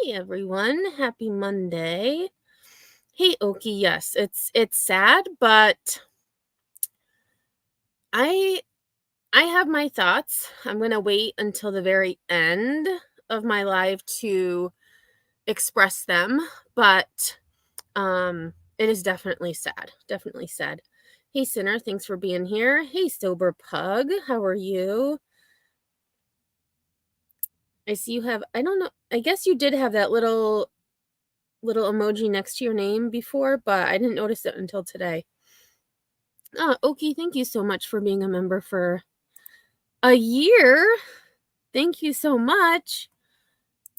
Hey everyone, happy Monday. Hey Oki, yes, it's sad, but I have my thoughts. I'm going to wait until the very end of my live to express them, but it is definitely sad. Definitely sad. Hey Sinner, thanks for being here. Hey Sober Pug, how are you? I see you have, I don't know, I guess you did have that little emoji next to your name before, but I didn't notice it until today. Oki, thank you so much for being a member for a year. Thank you so much.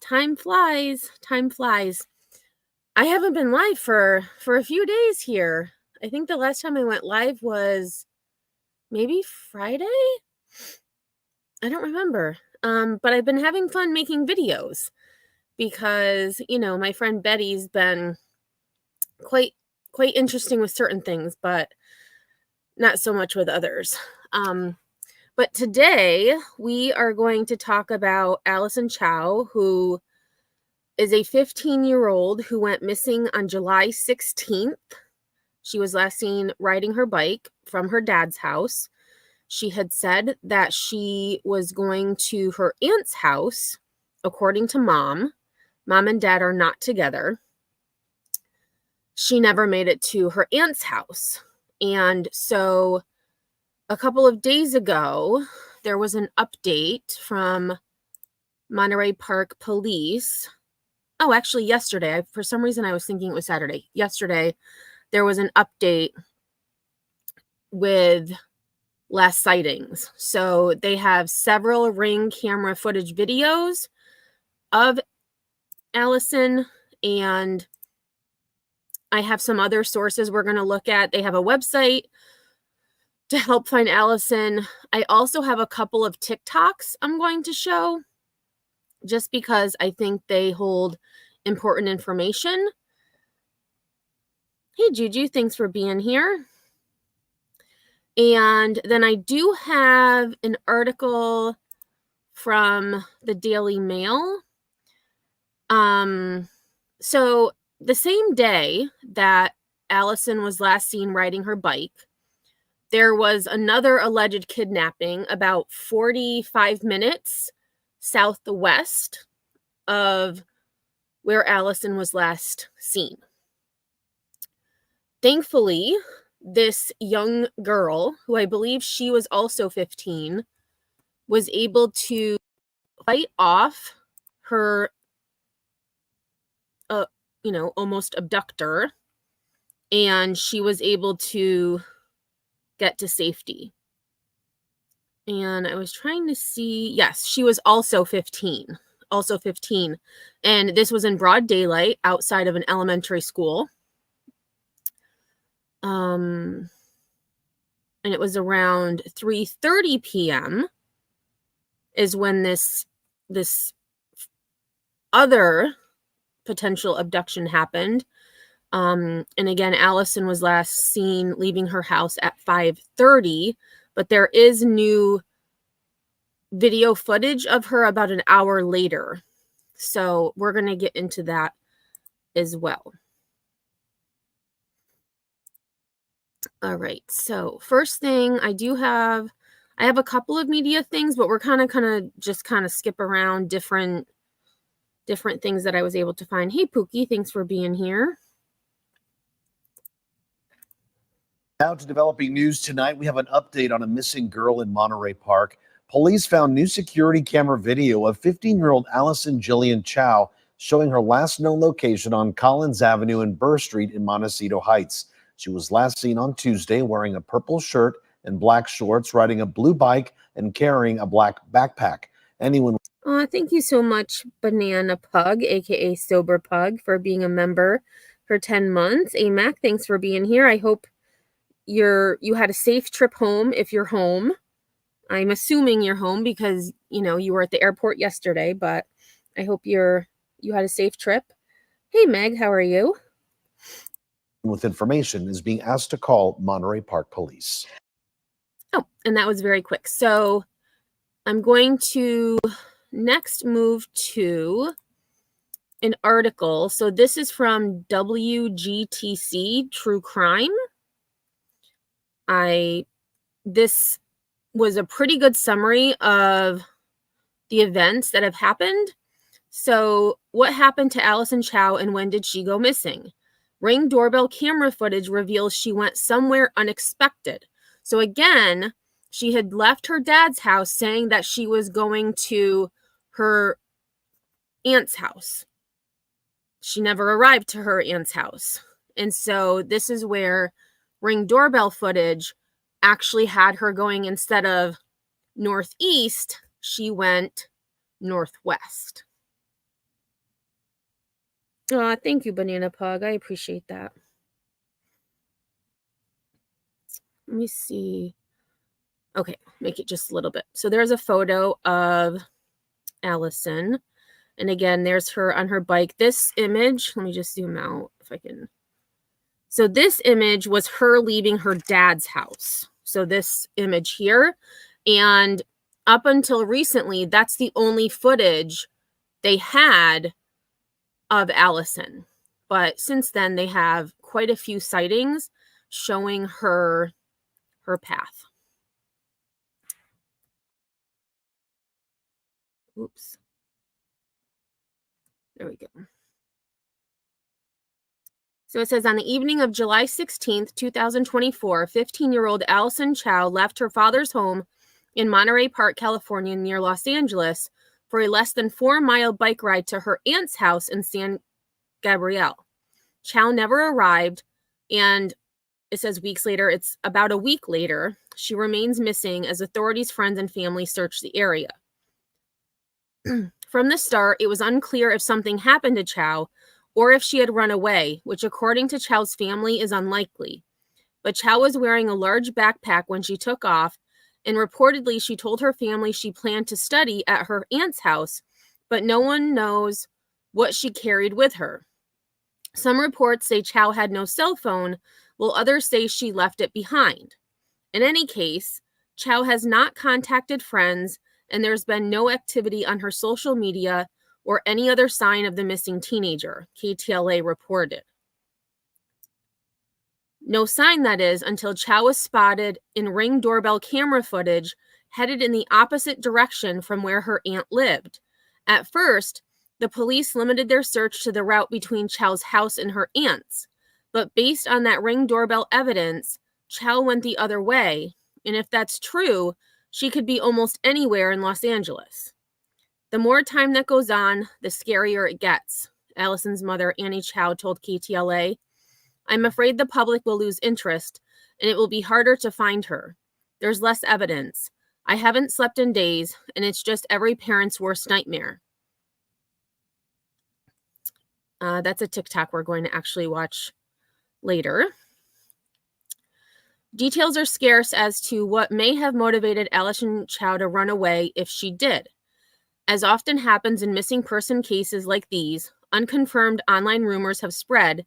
Time flies. Time flies. I haven't been live for a few days here. I think the last time I went live was maybe Friday? I don't remember. But I've been having fun making videos because, my friend Betty's been quite interesting with certain things, but not so much with others. But today we are going to talk about Alison Chao, who is a 15-year-old who went missing on July 16th. She was last seen riding her bike from her dad's house. She had said that she was going to her aunt's house, according to Mom. Mom and Dad are not together. She never made it to her aunt's house. And so a couple of days ago, there was an update from Monterey Park Police. Oh, actually, yesterday. For some reason, I was thinking it was Saturday. Yesterday, there was an update with last sightings. So they have several Ring camera footage videos of Allison, and I have some other sources we're going to look at. They have a website to help find Allison. I also have a couple of TikToks I'm going to show just because I think they hold important information. Hey, Juju, thanks for being here. And then I do have an article from the Daily Mail. So the same day that Allison was last seen riding her bike, there was another alleged kidnapping about 45 minutes southwest of where Allison was last seen. Thankfully, this young girl, who I believe she was also 15, was able to fight off her, almost abductor, and she was able to get to safety. And I was trying to see, yes, she was also 15. And this was in broad daylight outside of an elementary school. And it was around 3:30 p.m. is when this other potential abduction happened. And again, Allison was last seen leaving her house at 5:30, but there is new video footage of her about an hour later. So we're going to get into that as well. All right. So first thing, I have a couple of media things, but we're kind of skip around different things that I was able to find. Hey, Pookie, thanks for being here. Now to developing news tonight, we have an update on a missing girl in Monterey Park. Police found new security camera video of 15-year-old Alison Chao showing her last known location on Collins Avenue and Burr Street in Montecito Heights. She was last seen on Tuesday wearing a purple shirt and black shorts, riding a blue bike and carrying a black backpack. Thank you so much, Banana Pug, aka Sober Pug, for being a member for 10 months. AMAC, thanks for being here. I hope you had a safe trip home if you're home. I'm assuming you're home because, you were at the airport yesterday, but I hope you had a safe trip. Hey, Meg, how are you? With information is being asked to call Monterey Park Police. Oh, and that was very quick. So I'm going to next move to an article. So this is from WGTC True Crime. This was a pretty good summary of the events that have happened. So what happened to Alison Chao and when did she go missing? Ring doorbell camera footage reveals she went somewhere unexpected. So again, she had left her dad's house saying that she was going to her aunt's house. She never arrived to her aunt's house. And so this is where Ring doorbell footage actually had her going, instead of northeast, she went northwest. Oh, thank you, Banana Pug. I appreciate that. Let me see. Okay, make it just a little bit. So there's a photo of Allison. And again, there's her on her bike. This image, let me just zoom out if I can. So this image was her leaving her dad's house. So this image here. And up until recently, that's the only footage they had of Allison. But since then, they have quite a few sightings showing her path. Oops. There we go. So it says, on the evening of July 16th, 2024, 15-year-old Alison Chao left her father's home in Monterey Park, California, near Los Angeles, for a less than 4-mile bike ride to her aunt's house in San Gabriel. Chao never arrived, and it says weeks later, it's about a week later, she remains missing as authorities, friends, and family search the area. From the start, it was unclear if something happened to Chao or if she had run away, which according to Chao's family is unlikely. But Chao was wearing a large backpack when she took off, and reportedly she told her family she planned to study at her aunt's house, but no one knows what she carried with her. Some reports say Chao had no cell phone, while others say she left it behind. In any case, Chao has not contacted friends, and there's been no activity on her social media or any other sign of the missing teenager, KTLA reported. No sign, that is, until Chao was spotted in Ring doorbell camera footage headed in the opposite direction from where her aunt lived. At first, the police limited their search to the route between Chao's house and her aunt's, but based on that Ring doorbell evidence, Chao went the other way, and if that's true, she could be almost anywhere in Los Angeles. The more time that goes on, the scarier it gets, Allison's mother, Annie Chao, told KTLA. I'm afraid the public will lose interest, and it will be harder to find her. There's less evidence. I haven't slept in days, and it's just every parent's worst nightmare. That's a TikTok we're going to actually watch later. Details are scarce as to what may have motivated Alison Chao to run away if she did. As often happens in missing person cases like these, unconfirmed online rumors have spread,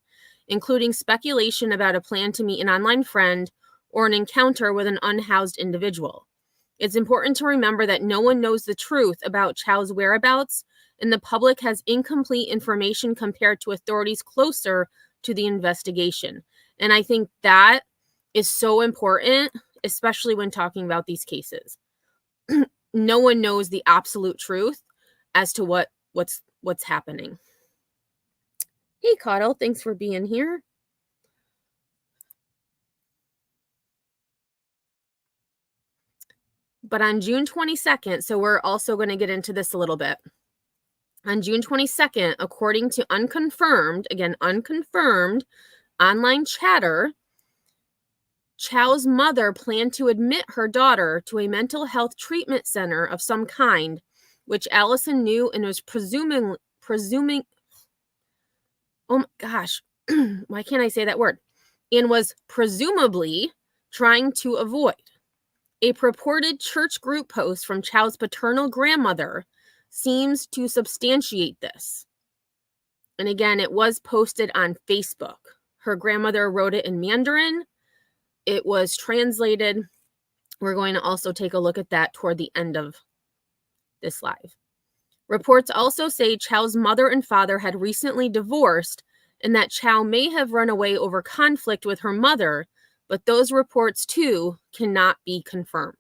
including speculation about a plan to meet an online friend or an encounter with an unhoused individual. It's important to remember that no one knows the truth about Chao's whereabouts, and the public has incomplete information compared to authorities closer to the investigation. And I think that is so important, especially when talking about these cases. No one knows the absolute truth as to what's happening. Hey, Caudle, thanks for being here. But on June 22nd, so we're also going to get into this a little bit. On June 22nd, according to unconfirmed online chatter, Chao's mother planned to admit her daughter to a mental health treatment center of some kind, which Allison knew and was presuming, oh my gosh, why can't I say that word? And was presumably trying to avoid. A purported church group post from Chao's paternal grandmother seems to substantiate this. And again, it was posted on Facebook. Her grandmother wrote it in Mandarin. It was translated. We're going to also take a look at that toward the end of this live. Reports also say Chao's mother and father had recently divorced and that Chao may have run away over conflict with her mother, but those reports too cannot be confirmed.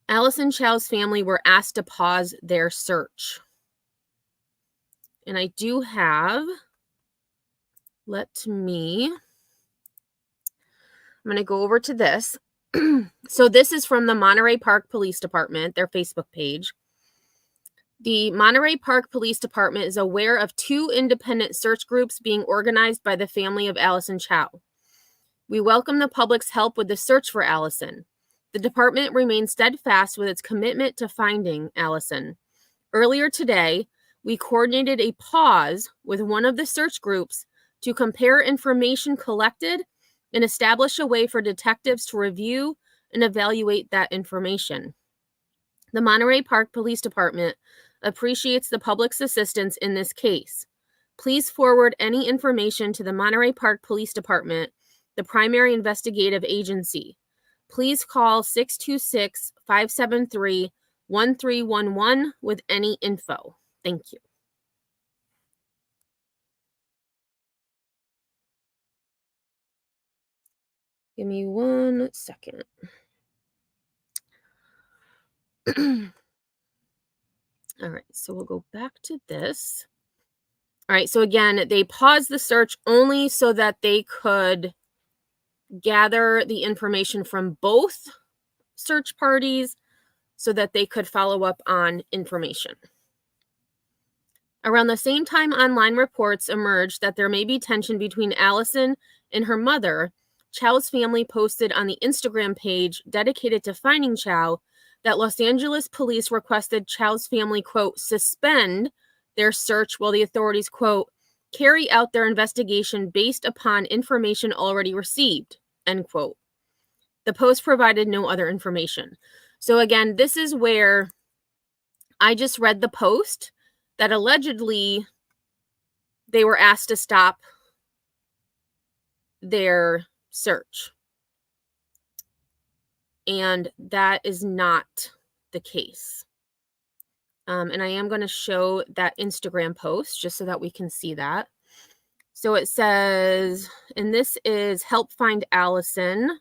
Alison Chao's family were asked to pause their search. And I do have, I'm going to go over to this. So this is from the Monterey Park Police Department, their Facebook page. The Monterey Park Police Department is aware of 2 independent search groups being organized by the family of Alison Chao. We welcome the public's help with the search for Allison. The department remains steadfast with its commitment to finding Allison. Earlier today, we coordinated a pause with one of the search groups to compare information collected and establish a way for detectives to review and evaluate that information. The Monterey Park Police Department appreciates the public's assistance in this case. Please forward any information to the Monterey Park Police Department, the primary investigative agency. Please call 626-573-1311 with any info. Thank you. Give me 1 second. All right, so we'll go back to this. All right, so again, they paused the search only so that they could gather the information from both search parties so that they could follow up on information. Around the same time, online reports emerged that there may be tension between Allison and her mother. Chao's family posted on the Instagram page dedicated to finding Chao that Los Angeles police requested Chao's family, quote, suspend their search while the authorities, quote, carry out their investigation based upon information already received, end quote. The post provided no other information. So again, this is where I just read the post that allegedly they were asked to stop their search. And that is not the case. And I am going to show that Instagram post just so that we can see that. So it says, and this is Help Find Allison.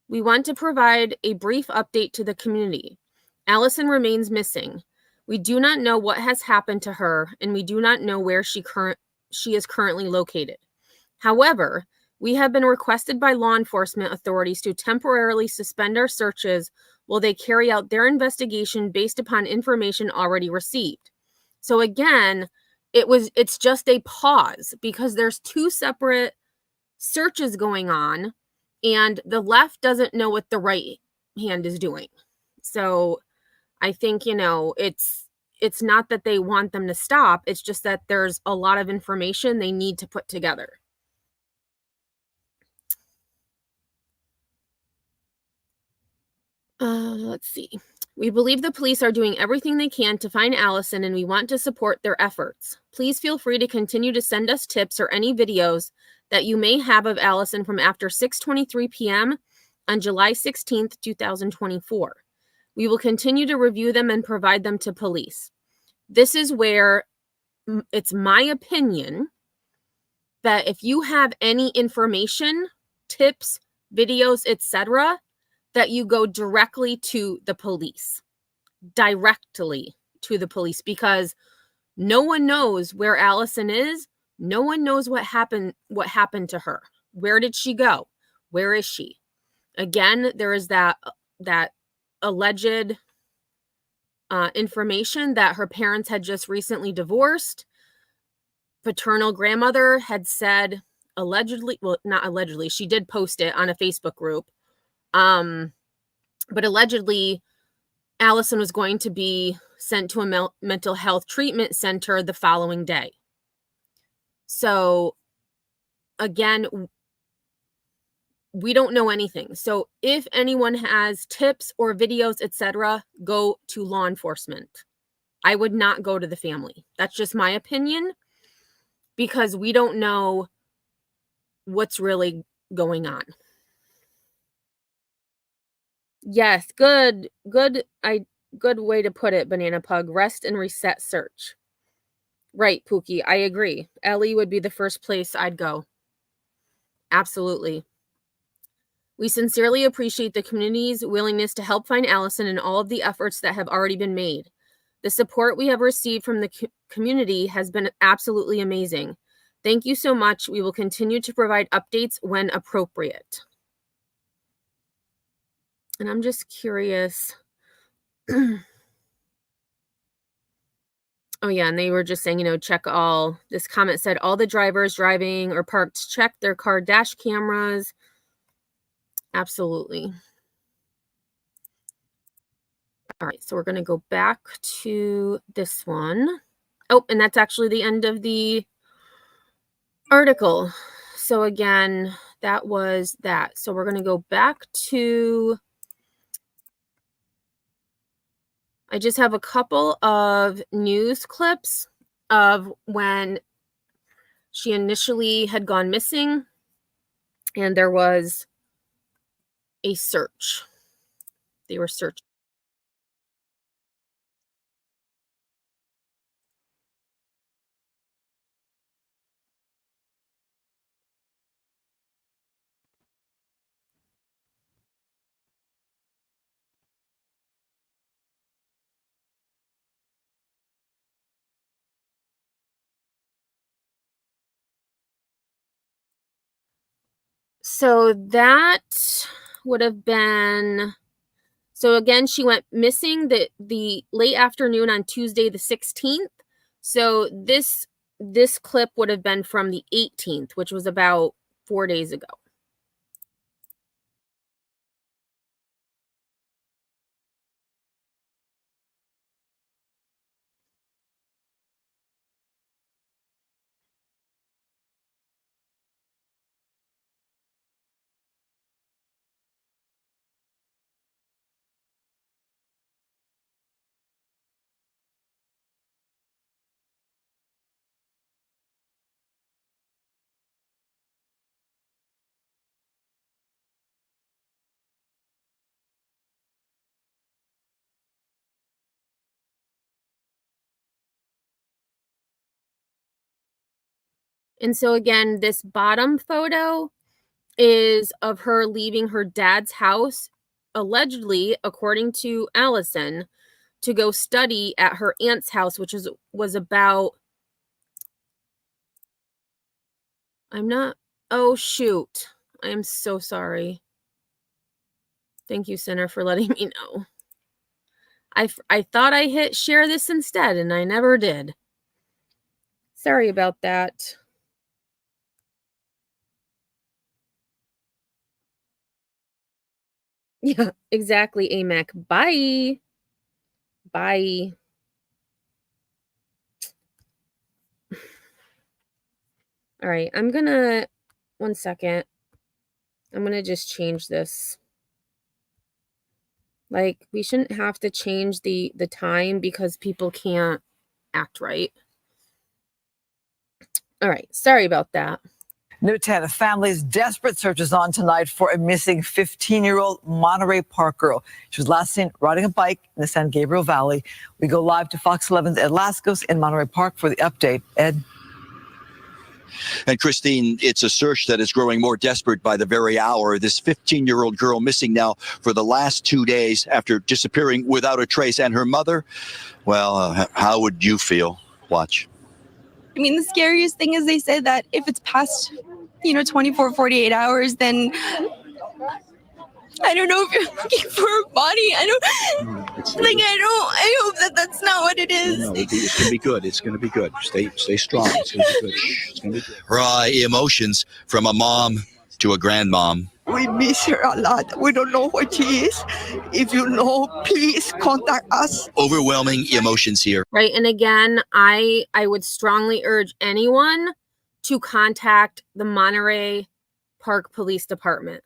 We want to provide a brief update to the community. Allison remains missing. We do not know what has happened to her, and we do not know where she is currently located. However, we have been requested by law enforcement authorities to temporarily suspend our searches while they carry out their investigation based upon information already received. So again, it's just a pause because there's 2 separate searches going on and the left doesn't know what the right hand is doing. So I think, it's not that they want them to stop. It's just that there's a lot of information they need to put together. Let's see. We believe the police are doing everything they can to find Allison, and we want to support their efforts. Please feel free to continue to send us tips or any videos that you may have of Allison from after 6:23 p.m. on July 16th, 2024. We will continue to review them and provide them to police. This is where it's my opinion that if you have any information, tips, videos, etc., that you go directly to the police, because no one knows where Allison is. No one knows what happened to her. Where did she go? Where is she? Again, there is that alleged information that her parents had just recently divorced. Paternal grandmother had said allegedly, well, not allegedly, she did post it on a Facebook group. But allegedly, Allison was going to be sent to a mental health treatment center the following day. So, again, we don't know anything. So, if anyone has tips or videos, etc., go to law enforcement. I would not go to the family. That's just my opinion, because we don't know what's really going on. Yes, good way to put it, Banana Pug. Rest and reset search. Right, Pookie, I agree. Ellie would be the first place I'd go. Absolutely. We sincerely appreciate the community's willingness to help find Allison and all of the efforts that have already been made. The support we have received from the community has been absolutely amazing. Thank you so much. We will continue to provide updates when appropriate. And I'm just curious. Oh, yeah, and they were just saying, check all. This comment said all the drivers driving or parked check their car dash cameras. Absolutely. All right, so we're going to go back to this one. Oh, and that's actually the end of the article. So again, that was that. So we're going to go back to, I just have a couple of news clips of when she initially had gone missing and there was a search. They were searching. So that would have been, so again, she went missing the late afternoon on Tuesday the 16th. So this clip would have been from the 18th, which was about 4 days ago. And so again, this bottom photo is of her leaving her dad's house, allegedly, according to Allison, to go study at her aunt's house, which was about, oh shoot. I am so sorry. Thank you, Center, for letting me know. I thought I hit share this instead, and I never did. Sorry about that. Yeah, exactly, AMAC. Bye. Bye. All right, I'm gonna, 1 second. I'm gonna just change this. Like, we shouldn't have to change the time because people can't act right. All right, sorry about that. Newtown, a family's desperate search is on tonight for a missing 15-year-old Monterey Park girl. She was last seen riding a bike in the San Gabriel Valley. We go live to Fox 11's Ed Laskos in Monterey Park for the update. Ed. And Christine, it's a search that is growing more desperate by the very hour. This 15-year-old girl missing now for the last 2 days after disappearing without a trace. And her mother, well, how would you feel? Watch. I mean, the scariest thing is they said that if it's past, 24, 48 hours, then I don't know if you're looking for a body. I hope that that's not what it is. No, it's going to be good. It's going to be good. Stay strong. It's going to be good. It's going to be good. Raw emotions from a mom to a grandmom. We miss her a lot. We don't know where she is. If you know, please contact us. Overwhelming emotions here. Right, and again, I would strongly urge anyone to contact the Monterey Park Police Department.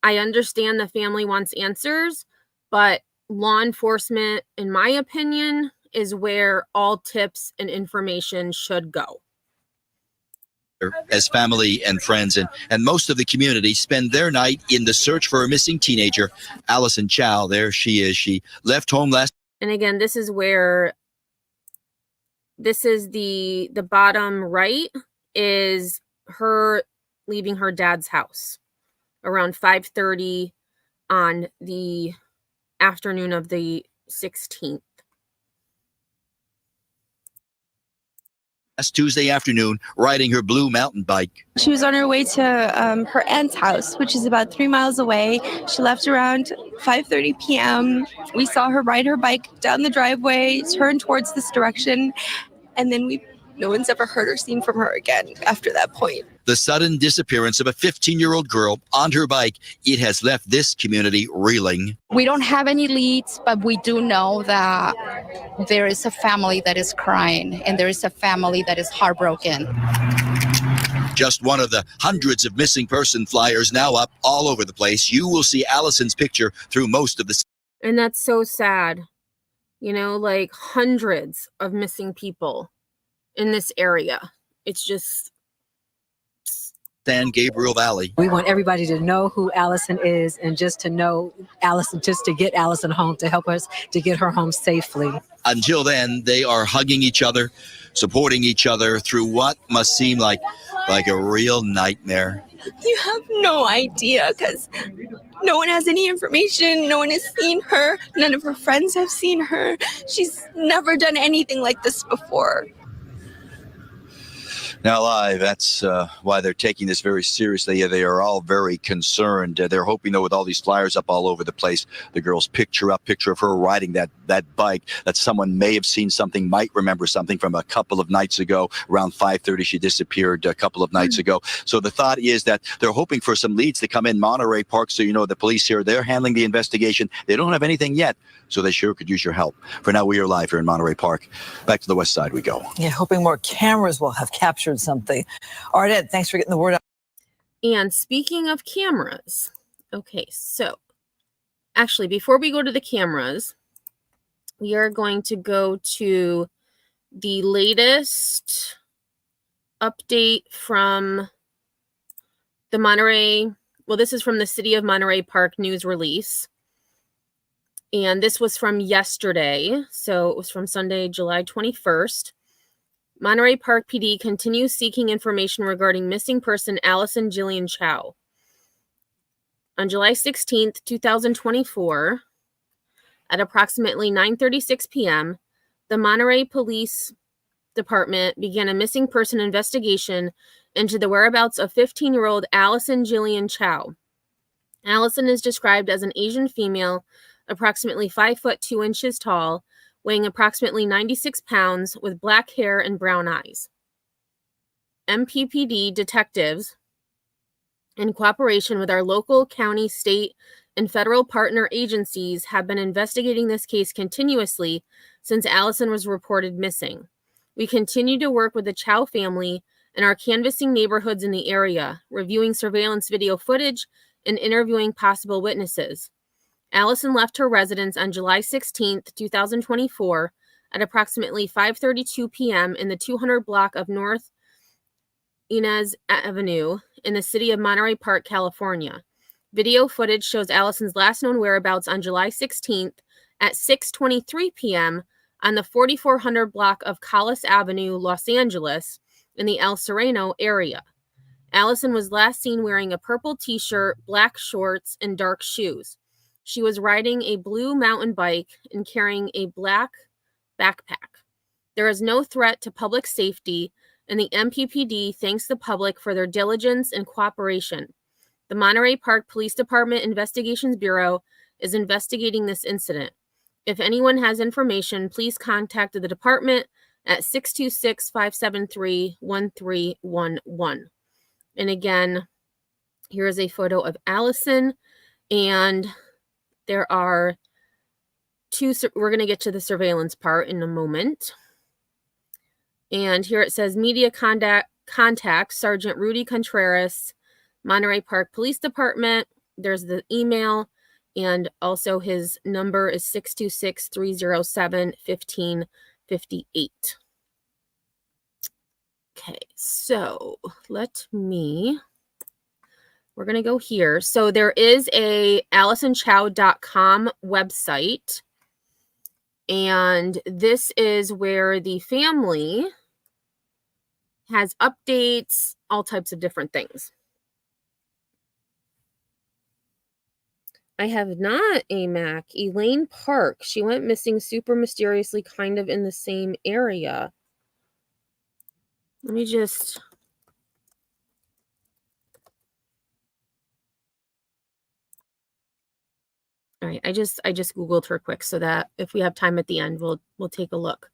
I understand the family wants answers, but law enforcement, in my opinion, is where all tips and information should go. as family and friends, and most of the community spend their night in the search for a missing teenager. Alison Chao, there she is. She left home last. And again, this is where, this is the bottom right is her leaving her dad's house around 5:30 on the afternoon of the 16th. Last Tuesday afternoon, riding her blue mountain bike. She was on her way to her aunt's house, which is about 3 miles away. She left around 5:30 p.m. We saw her ride her bike down the driveway, turn towards this direction, and then no one's ever heard or seen from her again after that point. The sudden disappearance of a 15-year-old girl on her bike, it has left this community reeling. We don't have any leads, but we do know that there is a family that is crying and there is a family that is heartbroken. Just one of the hundreds of missing person flyers now up all over the place. You will see Allison's picture through most of the. And that's so sad. You know, like hundreds of missing people in this area. It's just San Gabriel Valley. We want everybody to know who Allison is and just to know Allison, just to get Allison home, to help us to get her home safely. Until then, they are hugging each other, supporting each other through what must seem like a real nightmare. You have no idea because no one has any information. No one has seen her. None of her friends have seen her. She's never done anything like this before. Now live, that's why they're taking this very seriously. They are all very concerned. They're hoping, though, with all these flyers up all over the place, the girl's picture of her riding that bike, that someone may have seen something, might remember something from a couple of nights ago. Around 5:30, she disappeared a couple of nights ago. So the thought is that they're hoping for some leads to come in Monterey Park. So, you know, the police here, they're handling the investigation. They don't have anything yet, so they sure could use your help. For now, we are live here in Monterey Park. Back to the west side we go. Yeah, hoping more cameras will have captured something. All right, Ed, thanks for getting the word out. And speaking of cameras, okay, so actually, before we go to the cameras, we are going to go to the latest update from the Monterey. Well, this is from the City of Monterey Park news release. And this was from yesterday. So it was from Sunday, July 21st. Monterey Park PD continues seeking information regarding missing person Alison Jillian Chao. On July 16th, 2024, at approximately 9:36 p.m., the Monterey Police Department began a missing person investigation into the whereabouts of 15-year-old Alison Jillian Chao. Allison is described as an Asian female, approximately 5 foot 2 inches tall, weighing approximately 96 pounds, with black hair and brown eyes. MPPD detectives, in cooperation with our local, county, state, and federal partner agencies, have been investigating this case continuously since Allison was reported missing. We continue to work with the Chao family and are canvassing neighborhoods in the area, reviewing surveillance video footage, and interviewing possible witnesses. Allison left her residence on July 16, 2024, at approximately 5:32 p.m. in the 200 block of North Ynez Avenue in the city of Monterey Park, California. Video footage shows Allison's last known whereabouts on July 16th at 6:23 p.m. on the 4400 block of Callis Avenue, Los Angeles, in the El Sereno area. Allison was last seen wearing a purple t-shirt, black shorts, and dark shoes. She was riding a blue mountain bike and carrying a black backpack. There is no threat to public safety, and the MPPD thanks the public for their diligence and cooperation. The Monterey Park Police Department Investigations Bureau is investigating this incident. If anyone has information, please contact the department at 626-573-1311. And again, here is a photo of Allison, and there are two, we're going to get to the surveillance part in a moment. And here it says media contact Sergeant Rudy Contreras, Monterey Park Police Department. There's the email, and also his number is 626-307-1558. Okay, so we're going to go here. So there is a AlisonChao.com website, and this is where the family has updates, all types of different things. I have not a Mac. Elaine Park. She went missing super mysteriously, kind of in the same area. Let me just... All right, I just Googled her quick so that if we have time at the end, we'll take a look.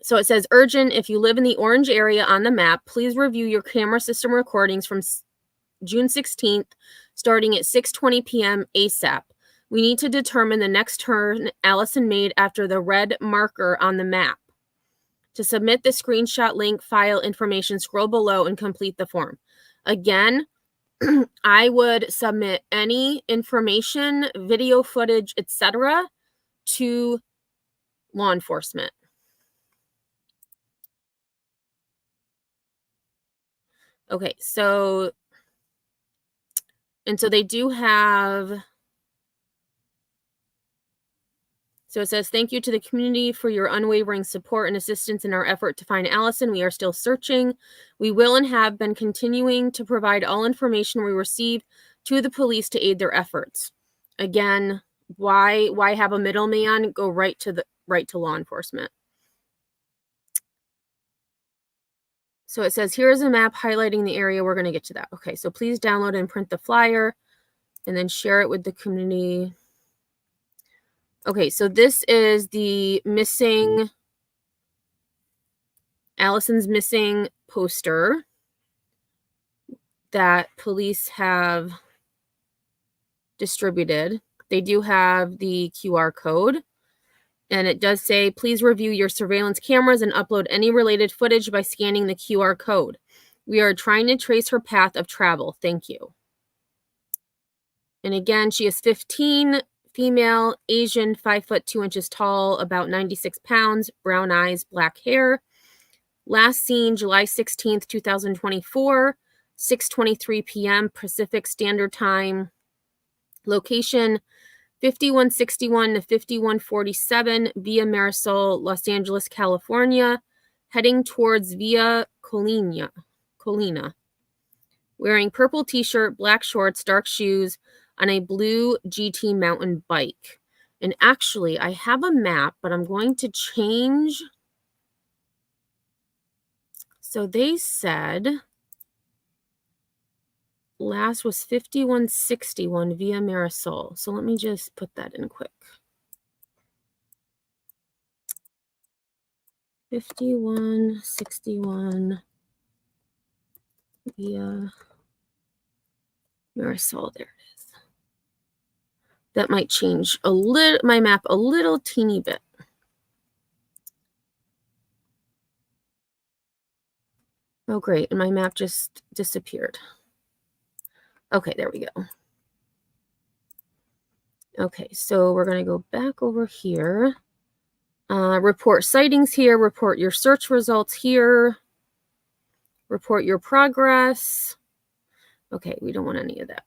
So it says, urgent, if you live in the orange area on the map, please review your camera system recordings from June 16th, starting at 6:20 p.m. ASAP. We need to determine the next turn Allison made after the red marker on the map. To submit the screenshot link file information, scroll below and complete the form. Again, I would submit any information, video footage, etc. to law enforcement. Okay, so they do have... So it says, thank you to the community for your unwavering support and assistance in our effort to find Allison. We are still searching. We will and have been continuing to provide all information we receive to the police to aid their efforts. Again, why have a middleman? Go right to law enforcement. So it says, here is a map highlighting the area. We're going to get to that. Okay, so please download and print the flyer and then share it with the community. Okay, so this is the Allison's missing poster that police have distributed. They do have the QR code, and it does say, please review your surveillance cameras and upload any related footage by scanning the QR code. We are trying to trace her path of travel. Thank you. And again, she is 15, female, Asian, 5 foot 2 inches tall, about 96 pounds, brown eyes, black hair. Last seen July 16th, 2024, 6:23 p.m. Pacific Standard Time. Location 5161 to 5147 Via Marisol, Los Angeles, California, heading towards Via Colina. Wearing purple t-shirt, black shorts, dark shoes, on a blue GT mountain bike. And actually, I have a map, but I'm going to change. So they said last was 5161 Via Marisol. So let me just put that in quick. 5161 Via Marisol. There it is. That might change my map a little teeny bit. Oh, great. And my map just disappeared. Okay, there we go. Okay, so we're going to go back over here. Report sightings here. Report your search results here. Report your progress. Okay, we don't want any of that.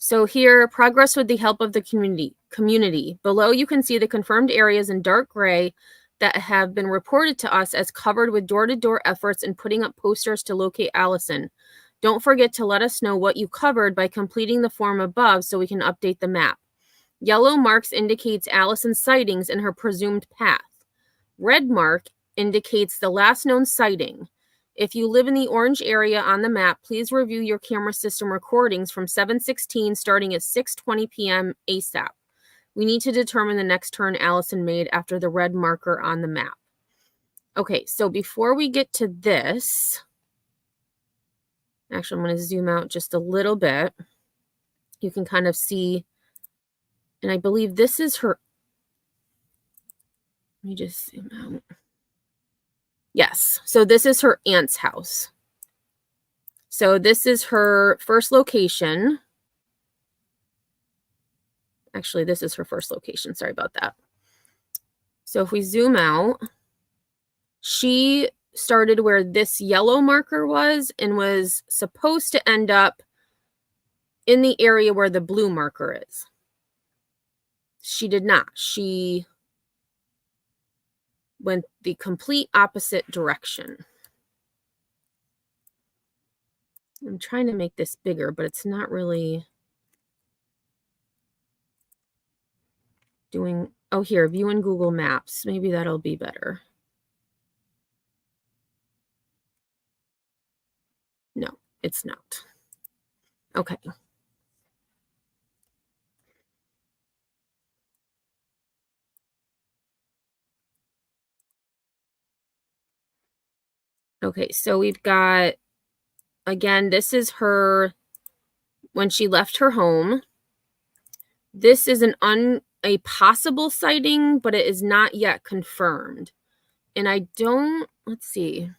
So here, progress with the help of the community. Below, you can see the confirmed areas in dark gray that have been reported to us as covered with door-to-door efforts and putting up posters to locate Allison. Don't forget to let us know what you covered by completing the form above so we can update the map. Yellow marks indicates Allison's sightings and her presumed path. Red mark indicates the last known sighting. If you live in the orange area on the map, please review your camera system recordings from 7:16 starting at 6:20 p.m. ASAP. We need to determine the next turn Allison made after the red marker on the map. Okay, so before we get to this, actually, I'm going to zoom out just a little bit. You can kind of see, and I believe this is her. Let me just zoom out. Yes, so this is her aunt's house. So this is her first location. Actually, this is her first location. Sorry about that. So if we zoom out, She started where this yellow marker was and was supposed to end up in the area where the blue marker is. She did not. She went the complete opposite direction. I'm trying to make this bigger, but it's not really doing. Oh, here, view in Google Maps. Maybe that'll be better. No, it's not. Okay. Okay, so we've got, again, this is her when she left her home. This is a possible sighting, but it is not yet confirmed. And I don't, let's see.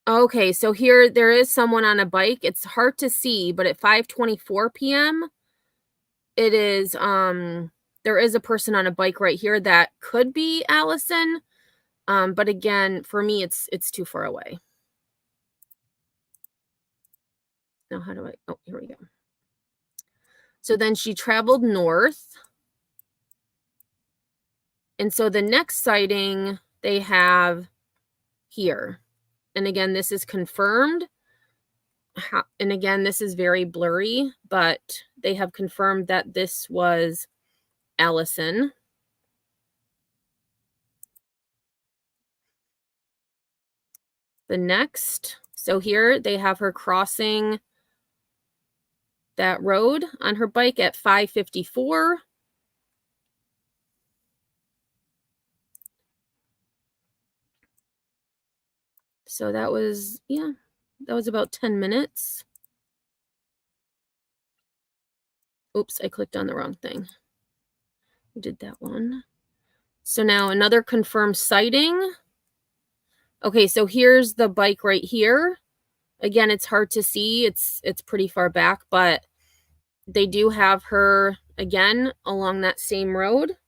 Okay, so here there is someone on a bike. It's hard to see, but at 5:24 p.m. it is there is a person on a bike right here that could be Allison. But again, for me it's too far away. Now how do I, oh, here we go. So then she traveled north. And so the next sighting they have here. And again, this is confirmed. And again, this is very blurry, but they have confirmed that this was Allison. The next, so here they have her crossing that road on her bike at 5:54. So that was, yeah, that was about 10 minutes. Oops, I clicked on the wrong thing. I did that one. So now another confirmed sighting. Okay, so here's the bike right here. Again, it's hard to see. It's pretty far back, but they do have her again along that same road.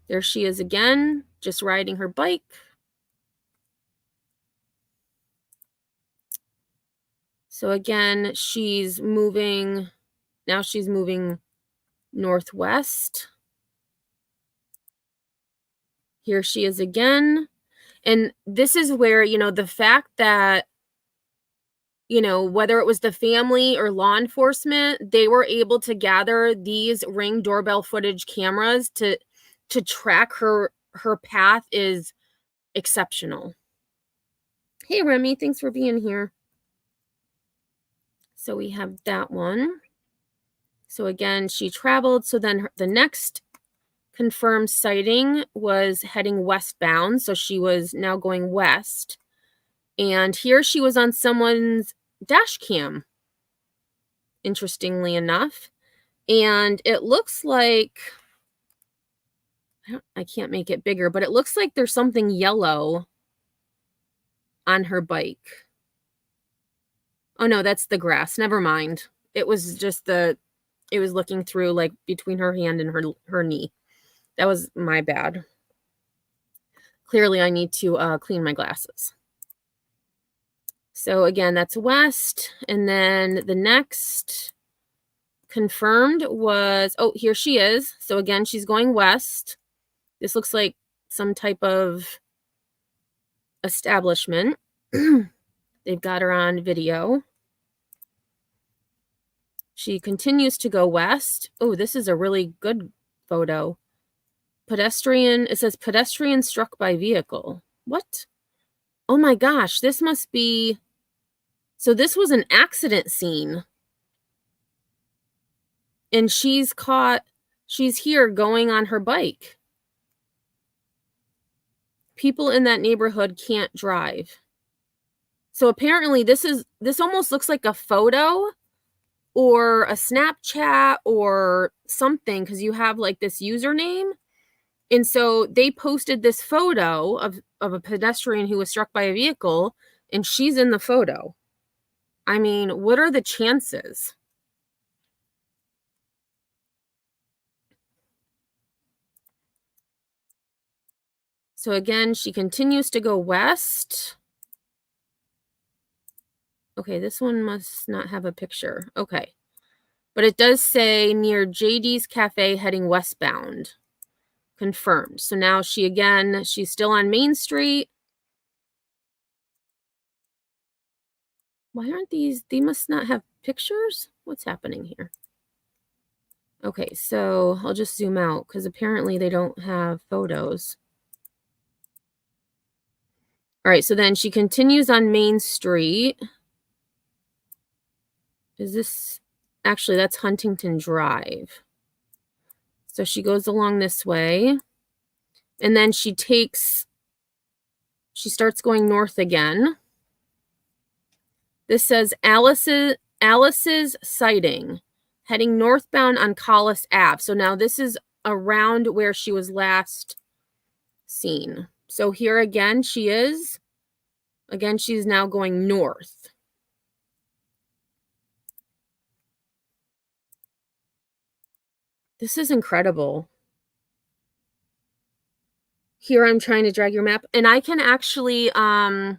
There she is again, just riding her bike. So again, she's moving, now she's moving northwest. Here she is again. And this is where, you know, the fact that, you know, whether it was the family or law enforcement, they were able to gather these Ring doorbell footage cameras to track her path is exceptional. Hey, Remy, thanks for being here. So we have that one. So again, she traveled. So then the next confirmed sighting was heading westbound. So she was now going west. And here she was on someone's dash cam, interestingly enough. And it looks like, I can't make it bigger, but it looks like there's something yellow on her bike. Oh no, that's the grass. Never mind. It was just it was looking through like between her hand and her knee. That was my bad. Clearly I need to clean my glasses. So again, that's west. And then the next confirmed was, oh, here she is. So again, she's going west. This looks like some type of establishment. They've got her on video. She continues to go west. Oh, this is a really good photo. Pedestrian, it says pedestrian struck by vehicle. What? Oh my gosh, this must be, so this was an accident scene. And she's here going on her bike. People in that neighborhood can't drive. So apparently this almost looks like a photo or a Snapchat or something, because you have like this username. And so they posted this photo of a pedestrian who was struck by a vehicle, and she's in the photo. I mean, what are the chances? So again, she continues to go west. Okay, this one must not have a picture. Okay. But it does say near JD's Cafe heading westbound. Confirmed. So now she's still on Main Street. Why aren't they must not have pictures? What's happening here? Okay, so I'll just zoom out because apparently they don't have photos. All right, so then she continues on Main Street. Is this... Actually, that's Huntington Drive. So she goes along this way. And then she starts going north again. This says Alice's sighting, heading northbound on Collis Ave. So now this is around where she was last seen. So here again, she is. Again, she's now going north. This is incredible. Here I'm trying to drag your map. And I can actually, I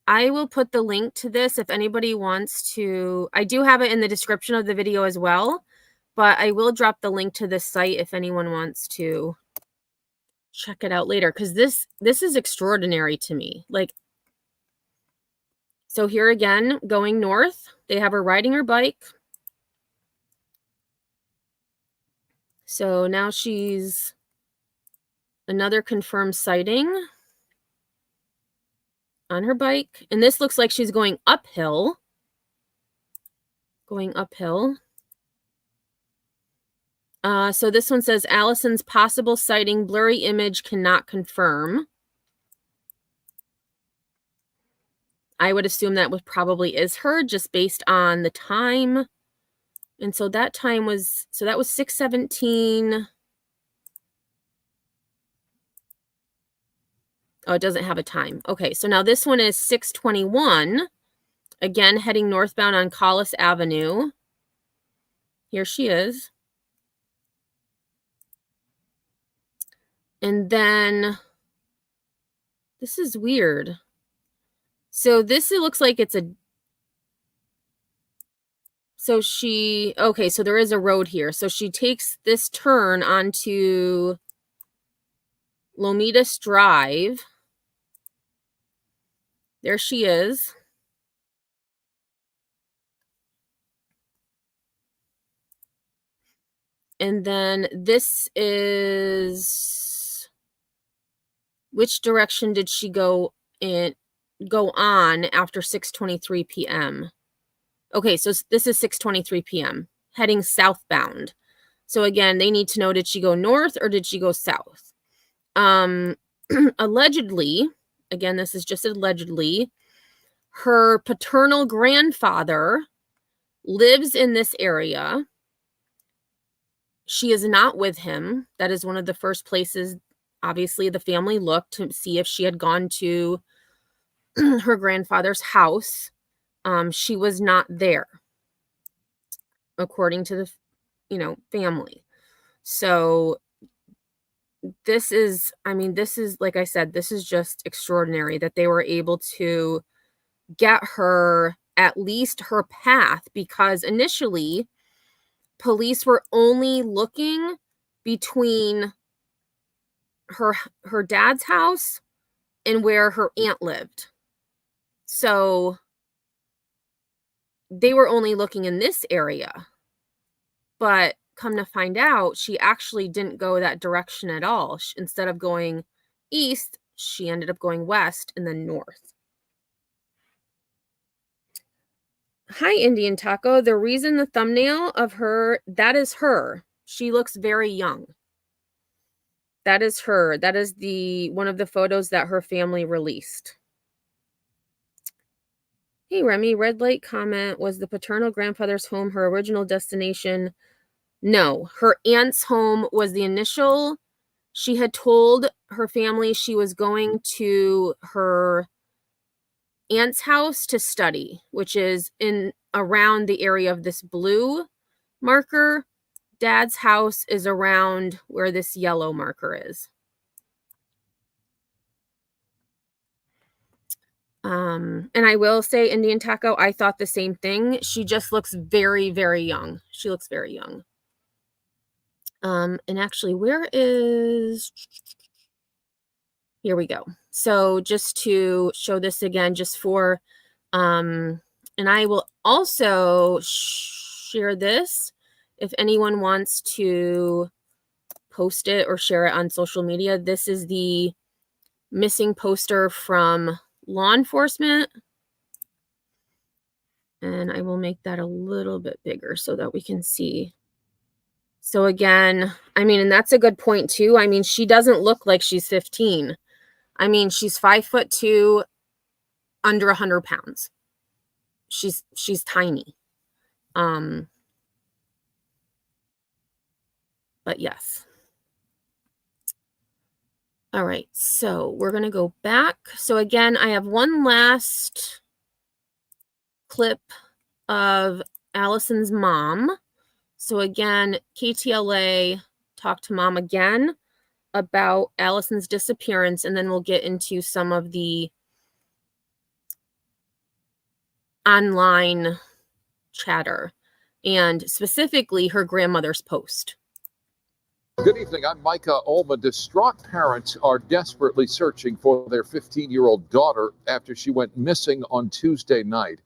will put the link to this if anybody wants to. I do have it in the description of the video as well. But I will drop the link to this site if anyone wants to check it out later. Because this is extraordinary to me. Like, so here again, going north. They have her riding her bike. So now she's another confirmed sighting on her bike. And this looks like she's going uphill. Going uphill. So this one says Allison's possible sighting, blurry image cannot confirm. I would assume that probably is her just based on the time. And so that time was, so that was 6:17. Oh, it doesn't have a time. Okay, so now this one is 6:21. Again, heading northbound on Collis Avenue. Here she is. And then, this is weird. So this, it looks like it's a, so she, okay, so there is a road here. So she takes this turn onto Lomitas Drive. There she is. And then this is, which direction did she go on after 6:23 p.m.? Okay, so this is 6:23 p.m. heading southbound. So again, they need to know, did she go north or did she go south? Allegedly, again, this is just allegedly, her paternal grandfather lives in this area. She is not with him. That is one of the first places, obviously, the family looked to see if she had gone to her grandfather's house. She was not there, according to the, family. So this is, I mean, this is, like I said, this is just extraordinary that they were able to get her at least her path, because initially police were only looking between her dad's house and where her aunt lived. So they were only looking in this area. But come to find out, she actually didn't go that direction at all. Instead of going east, she ended up going west and then north. Hi, Indian Taco. The reason the thumbnail of her, that is her. She looks very young. That is her. That is one of the photos that her family released. Hey, Remy, red light comment. Was the paternal grandfather's home her original destination? No, her aunt's home was the initial. She had told her family she was going to her aunt's house to study, which is in around the area of this blue marker. Dad's house is around where this yellow marker is. And I will say, Indian Taco, I thought the same thing. She just looks very, very young. She looks very young. And actually, where is... Here we go. So just to show this again, just for... and I will also share this if anyone wants to post it or share it on social media. This is the missing poster from law enforcement. And I will make that a little bit bigger so that we can see. So again, I mean, and that's a good point too. I mean, she doesn't look like she's 15. I mean, she's 5'2", under 100 pounds. She's tiny. But yes. All right, so we're going to go back. So again, I have one last clip of Allison's mom. So again, KTLA talked to mom again about Allison's disappearance, and then we'll get into some of the online chatter and specifically her grandmother's post. Good evening. I'm Micah Olma. Distraught parents are desperately searching for their 15-year-old daughter after she went missing on Tuesday night.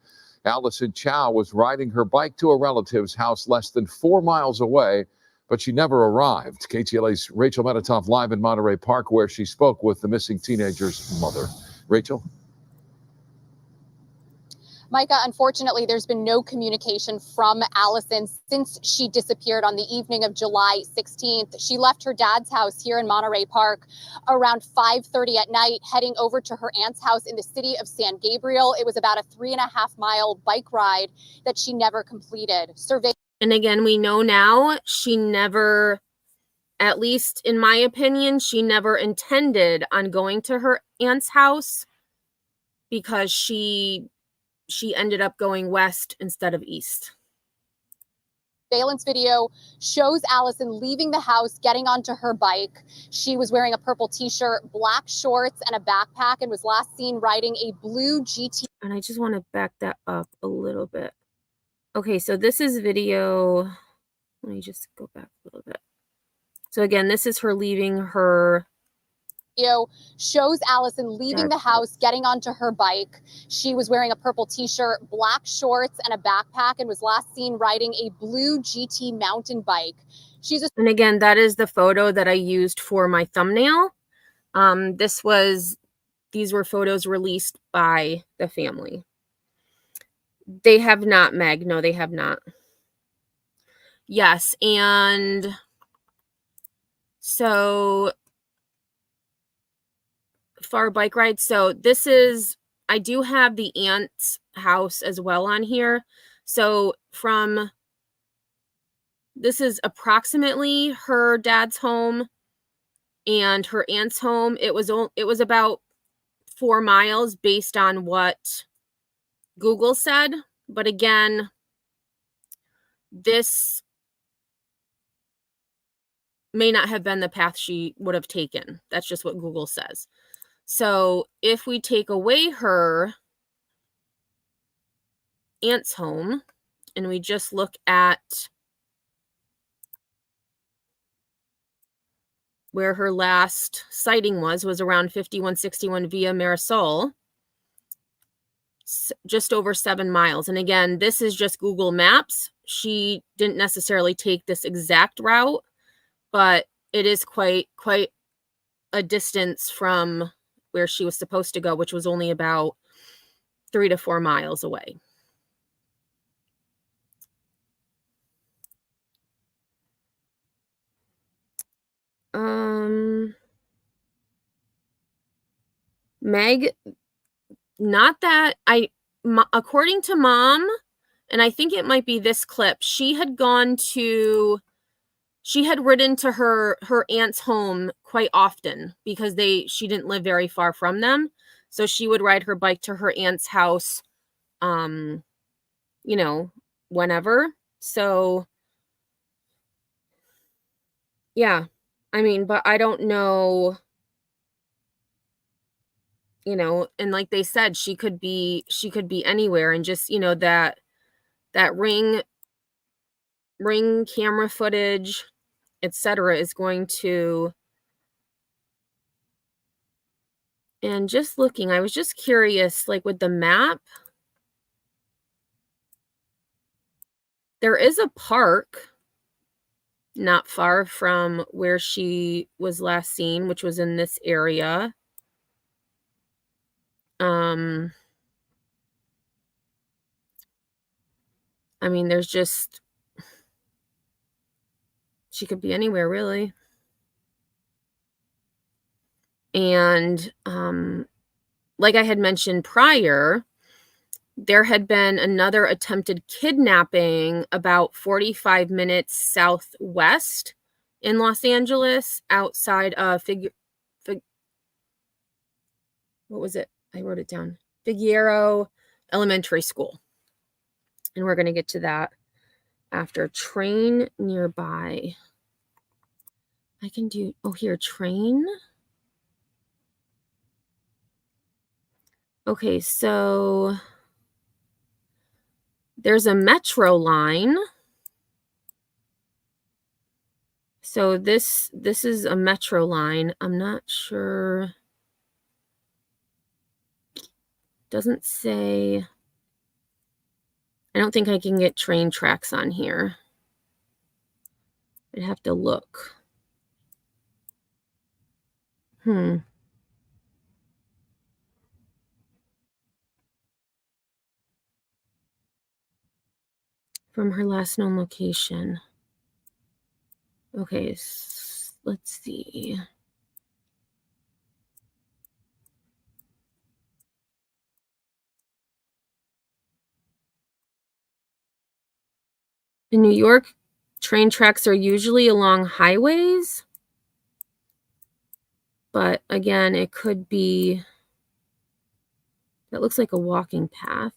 Alison Chao was riding her bike to a relative's house less than 4 miles away, but she never arrived. KTLA's Rachel Medetoff live in Monterey Park, where she spoke with the missing teenager's mother. Rachel? Micah, unfortunately, there's been no communication from Allison since she disappeared on the evening of July 16th. She left her dad's house here in Monterey Park around 5:30 at night, heading over to her aunt's house in the city of San Gabriel. It was about a 3.5-mile bike ride that she never completed. And again, we know now she never, at least in my opinion, she never intended on going to her aunt's house because she ended up going west instead of east. Surveillance video shows Allison leaving the house, getting onto her bike. She was wearing a purple t-shirt, black shorts, and a backpack, and was last seen riding a blue GT. And I just want to back that up a little bit. Okay, so this is video. Let me just go back a little bit. So again, this is her leaving her... Video shows Allison leaving the house, getting onto her bike. She was wearing a purple t-shirt, black shorts, and a backpack, and was last seen riding a blue GT mountain bike. And again, that is the photo that I used for my thumbnail. These were photos released by the family. They have not, Meg. No, they have not. Yes, and so far bike ride. So this is, I do have the aunt's house as well on here. So this is approximately her dad's home and her aunt's home. It was about 4 miles based on what Google said. But again, this may not have been the path she would have taken. That's just what Google says. So if we take away her aunt's home and we just look at where her last sighting was around 5161 Via Marisol, just over 7 miles. And again, this is just Google Maps. She didn't necessarily take this exact route, but it is quite a distance from where she was supposed to go, which was only about 3 to 4 miles away. Meg, not that according to mom, and I think it might be this clip, she had ridden to her aunt's home quite often because she didn't live very far from them. So she would ride her bike to her aunt's house, you know, whenever. So, yeah. I mean, but I don't know, you know, and like they said, she could be anywhere, and just, you know, that ring camera footage, etc., is going to. And just looking, I was just curious, like with the map, there is a park not far from where she was last seen, which was in this area. I mean, there's just, she could be anywhere really. And like I had mentioned prior, there had been another attempted kidnapping about 45 minutes southwest in Los Angeles, outside of what was it? I wrote it down. Figueroa Elementary School. And we're going to get to that after. Train nearby. I can do, oh, here, train. Okay, so there's a metro line. So this is a metro line. I'm not sure. Doesn't say. I don't think I can get train tracks on here. I'd have to look. From her last known location. Okay, let's see. In New York, train tracks are usually along highways. But again, it could be, that looks like a walking path.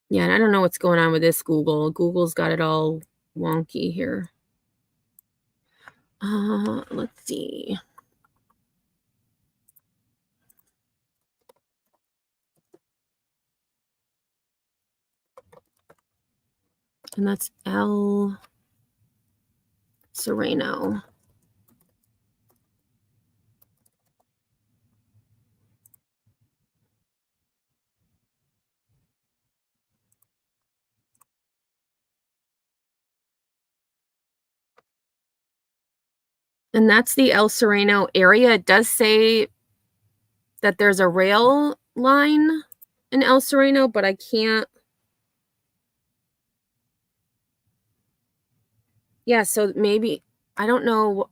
Yeah, and I don't know what's going on with this Google. Google's got it all wonky here. Let's see. And that's El Sereno. And that's the El Sereno area. It does say that there's a rail line in El Sereno, but I can't. Yeah, so maybe, I don't know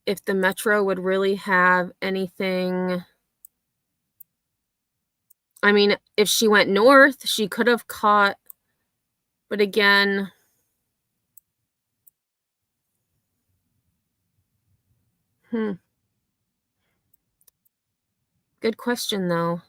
if the metro would really have anything. I mean, if she went north, she could have caught, but again, good question though.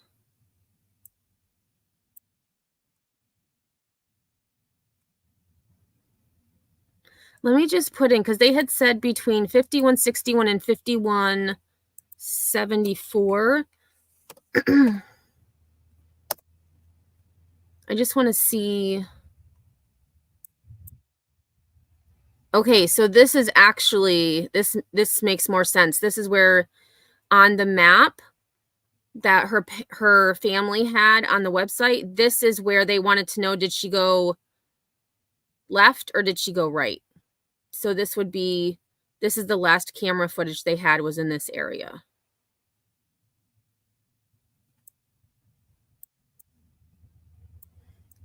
Let me just put in, because they had said between 5161 and 5174. I just want to see. Okay, so this is actually, this makes more sense. This is where on the map that her family had on the website, this is where they wanted to know, did she go left or did she go right? So this would be, this is the last camera footage they had, was in this area.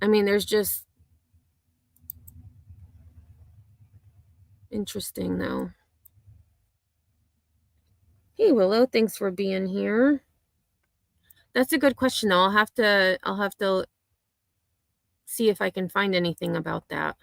I mean, there's just, interesting though. Hey Willow, thanks for being here. That's a good question though. I'll have to see if I can find anything about that.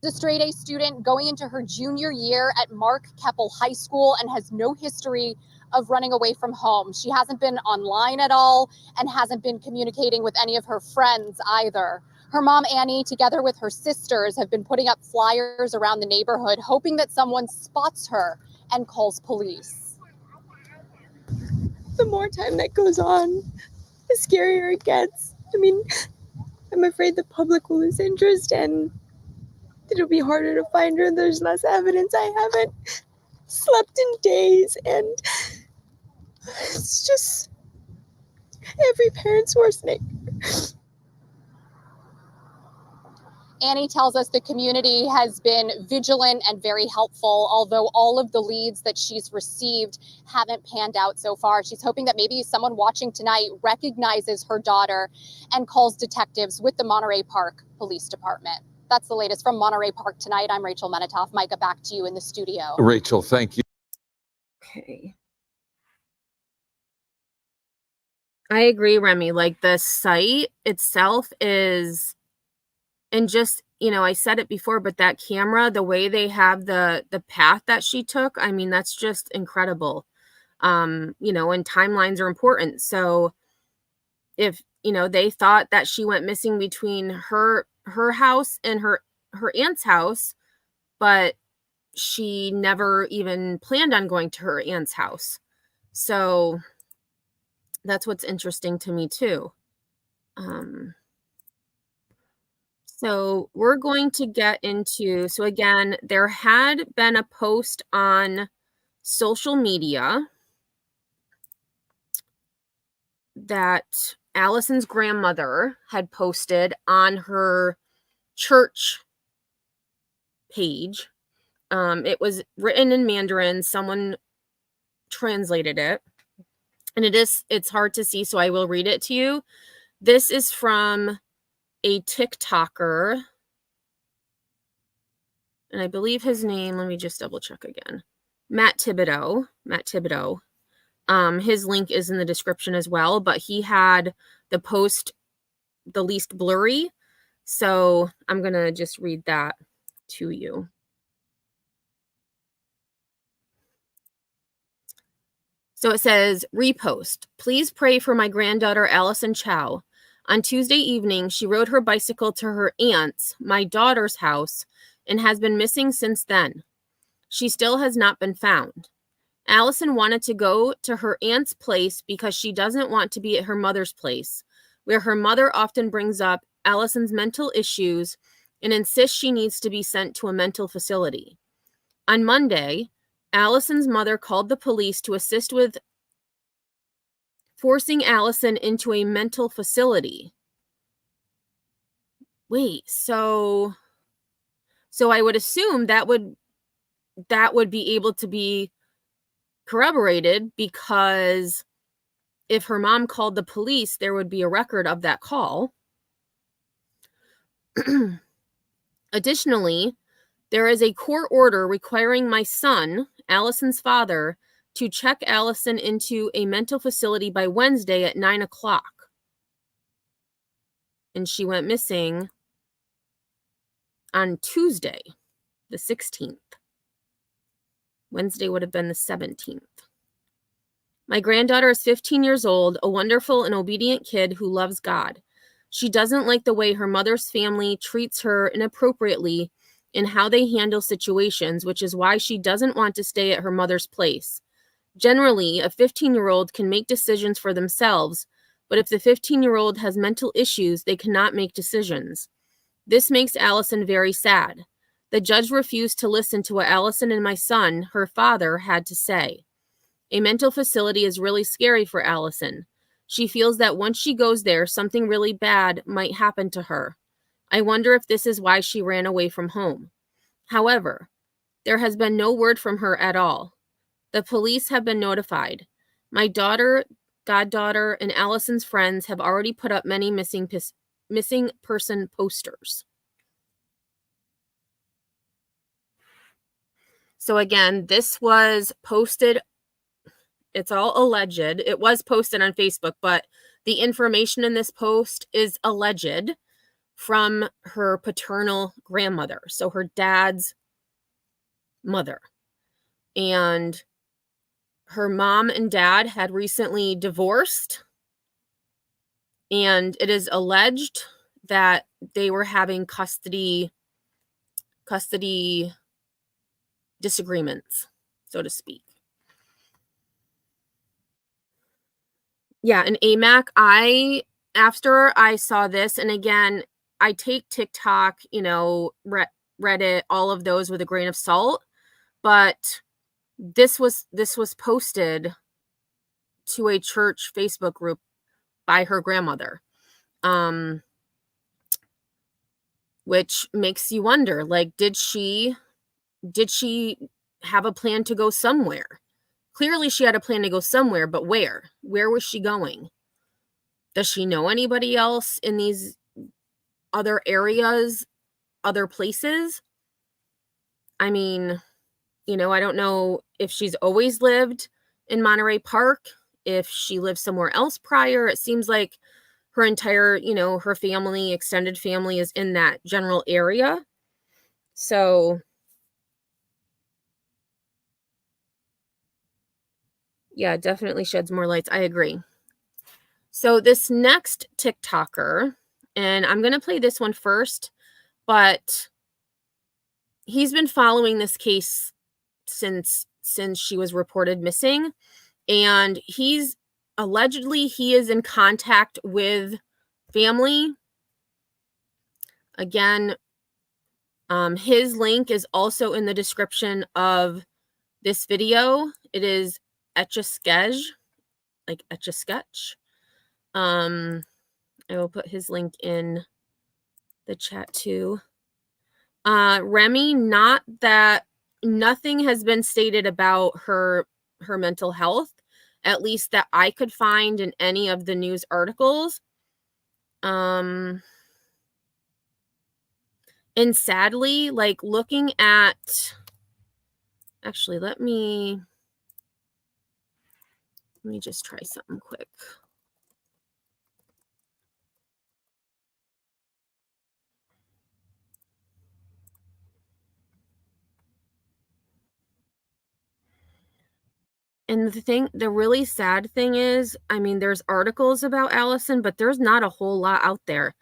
A straight-A student going into her junior year at Mark Keppel High School and has no history of running away from home. She hasn't been online at all and hasn't been communicating with any of her friends either. Her mom, Annie, together with her sisters, have been putting up flyers around the neighborhood, hoping that someone spots her and calls police. The more time that goes on, the scarier it gets. I mean, I'm afraid the public will lose interest and it'll be harder to find her. There's less evidence. I haven't slept in days, and it's just every parent's worst nightmare. Annie tells us the community has been vigilant and very helpful, although all of the leads that she's received haven't panned out so far. She's hoping that maybe someone watching tonight recognizes her daughter and calls detectives with the Monterey Park Police Department. That's the latest from Monterey Park tonight. I'm Rachel Menitoff. Micah, back to you in the studio. Rachel, thank you. Okay. I agree, Remy. Like, the site itself is, and just, you know, I said it before, but that camera, the way they have the path that she took, I mean, that's just incredible. You know, and timelines are important. So if, you know, they thought that she went missing between her house and her aunt's house, but she never even planned on going to her aunt's house. So that's what's interesting to me too. So we're going to get into, so again, there had been a post on social media that Allison's grandmother had posted on her church page. It was written in Mandarin. Someone translated it, and it's hard to see, so I will read it to you. This is from a TikToker, and I believe his name, let me just double check again. Matt Thibodeau. His link is in the description as well, but he had the post the least blurry. So I'm going to just read that to you. So it says, repost. Please pray for my granddaughter, Alison Chao. On Tuesday evening, she rode her bicycle to her aunt's, my daughter's house, and has been missing since then. She still has not been found. Allison wanted to go to her aunt's place because she doesn't want to be at her mother's place, where her mother often brings up Allison's mental issues and insists she needs to be sent to a mental facility. On Monday, Allison's mother called the police to assist with forcing Allison into a mental facility. Wait, so I would assume that would be able to be corroborated, because if her mom called the police, there would be a record of that call. Additionally, there is a court order requiring my son, Allison's father, to check Allison into a mental facility by Wednesday at 9 o'clock. And she went missing on Tuesday, the 16th. Wednesday would have been the 17th. My granddaughter is 15 years old, a wonderful and obedient kid who loves God. She doesn't like the way her mother's family treats her inappropriately in how they handle situations, which is why she doesn't want to stay at her mother's place. Generally, a 15-year-old can make decisions for themselves, but if the 15-year-old has mental issues, they cannot make decisions. This makes Allison very sad. The judge refused to listen to what Allison and my son, her father, had to say. A mental facility is really scary for Allison. She feels that once she goes there, something really bad might happen to her. I wonder if this is why she ran away from home. However, there has been no word from her at all. The police have been notified. My daughter, goddaughter, and Allison's friends have already put up many missing person posters. So again, this was posted, it's all alleged. It was posted on Facebook, but the information in this post is alleged from her paternal grandmother, so her dad's mother. And her mom and dad had recently divorced, and it is alleged that they were having custody disagreements, so to speak. Yeah, and AMAC, after I saw this, and again, I take TikTok, Reddit, all of those with a grain of salt, but this was posted to a church Facebook group by her grandmother, which makes you wonder, like, did she have a plan to go somewhere? Clearly she had a plan to go somewhere, but where was she going? Does she know anybody else in these other areas, other places? I mean, I don't know if she's always lived in Monterey Park, if she lived somewhere else prior. It seems like her entire, her family, extended family, is in that general area. So, yeah, definitely sheds more lights. I agree. So this next TikToker, and I'm going to play this one first, but he's been following this case since she was reported missing, and he is in contact with family. Again, his link is also in the description of this video. It is Etchaskej, like Etchaskej. I will put his link in the chat too. Remy, nothing has been stated about her mental health, at least that I could find in any of the news articles. And sadly, like, looking at, actually, let me just try something quick. And the really sad thing is, I mean, there's articles about Allison, but there's not a whole lot out there.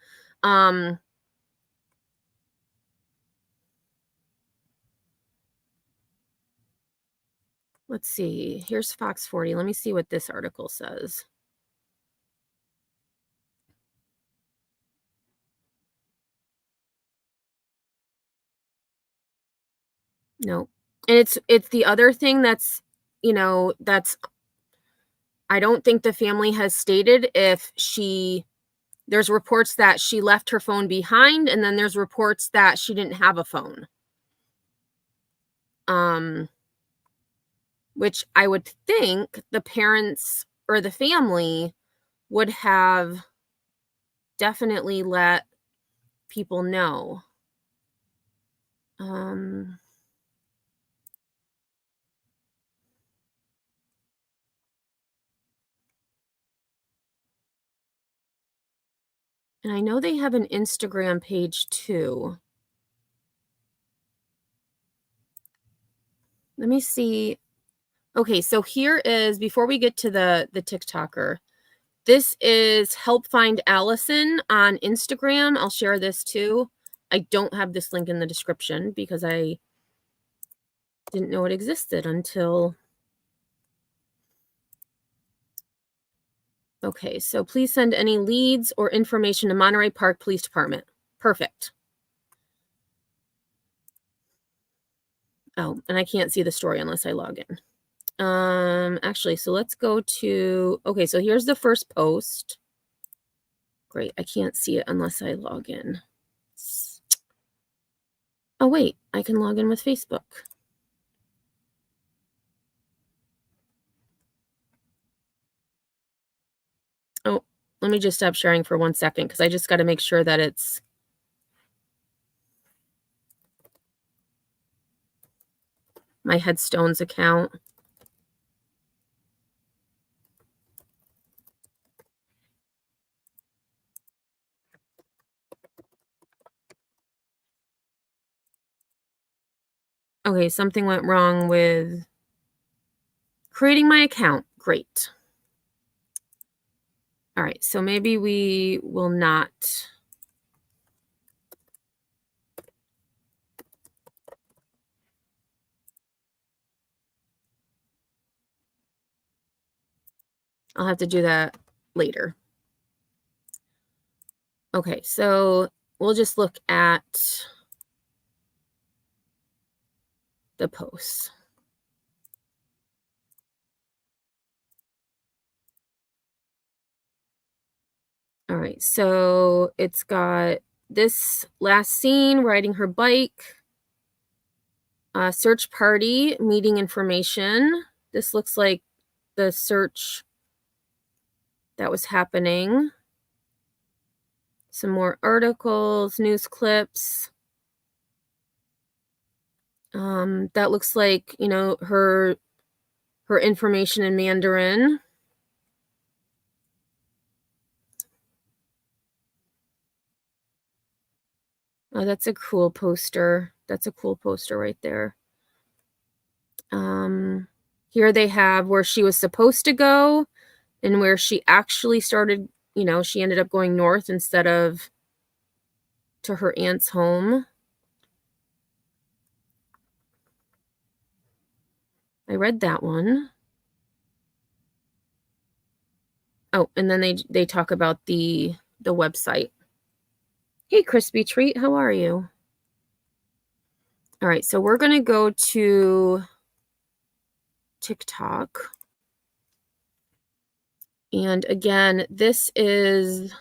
Let's see. Here's Fox 40. Let me see what this article says. No. And it's the other thing that's, I don't think the family has stated if there's reports that she left her phone behind, and then there's reports that she didn't have a phone. Which I would think the parents or the family would have definitely let people know. And I know they have an Instagram page too. Let me see. Okay, so here is, before we get to the TikToker, this is Help Find Allison on Instagram. I'll share this too. I don't have this link in the description because I didn't know it existed until... Okay, so please send any leads or information to Monterey Park Police Department. Perfect. Oh, and I can't see the story unless I log in. Actually, so let's go to... Okay, so here's the first post. Great, I can't see it unless I log in. Oh, wait, I can log in with Facebook. Oh, let me just stop sharing for 1 second because I just got to make sure that it's... my Headstones account. Okay, something went wrong with creating my account. Great. All right, so maybe we will not. I'll have to do that later. Okay, so we'll just look at the posts. All right, so it's got this last scene, riding her bike, search party, meeting information. This looks like the search that was happening. Some more articles, news clips. That looks like, you know, her information in Mandarin. Oh, that's a cool poster. That's a cool poster right there. Here they have where she was supposed to go and where she actually started, you know, she ended up going north instead of to her aunt's home. I read that one. Oh, and then they talk about the website. Hey, Crispy Treat, how are you? All right, so we're going to go to TikTok. And again, this is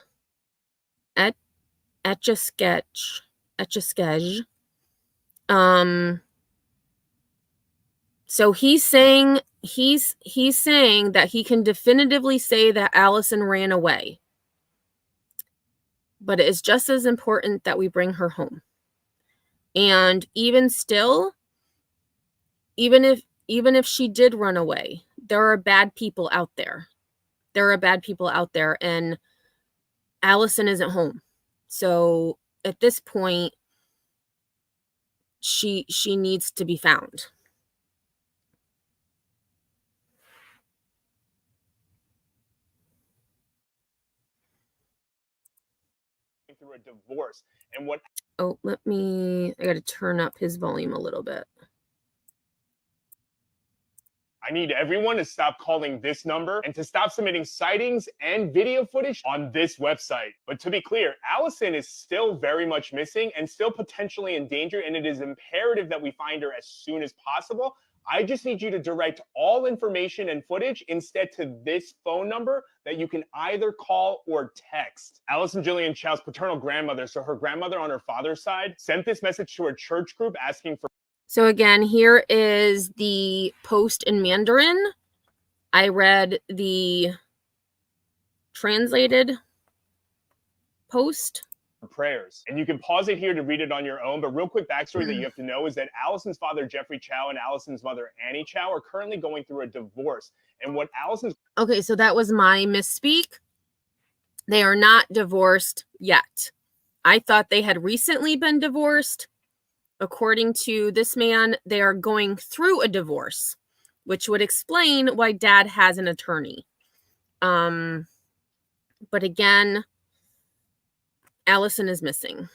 Etchaskej. So he's saying that he can definitively say that Allison ran away. But it is just as important that we bring her home. And even still, even if she did run away, there are bad people out there. There are bad people out there, and Allison isn't home. So at this point, she needs to be found. Through a divorce, and what? Oh, I got to turn up his volume a little bit. I need everyone to stop calling this number and to stop submitting sightings and video footage on this website. But to be clear, Allison is still very much missing and still potentially in danger, and it is imperative that we find her as soon as possible. I just need you to direct all information and footage instead to this phone number that you can either call or text. Allison Jillian Chao's paternal grandmother, so her grandmother on her father's side, sent this message to her church group asking for. So again, here is the post in Mandarin. I read the translated post. Prayers. And you can pause it here to read it on your own, but real quick backstory that you have to know is that Allison's father, Jeffrey Chao, and Allison's mother, Annie Chao, are currently going through a divorce. And what Allison's... Okay, so that was my misspeak. They are not divorced yet. I thought they had recently been divorced. According to this man, they are going through a divorce, which would explain why Dad has an attorney. But again, Allison is missing.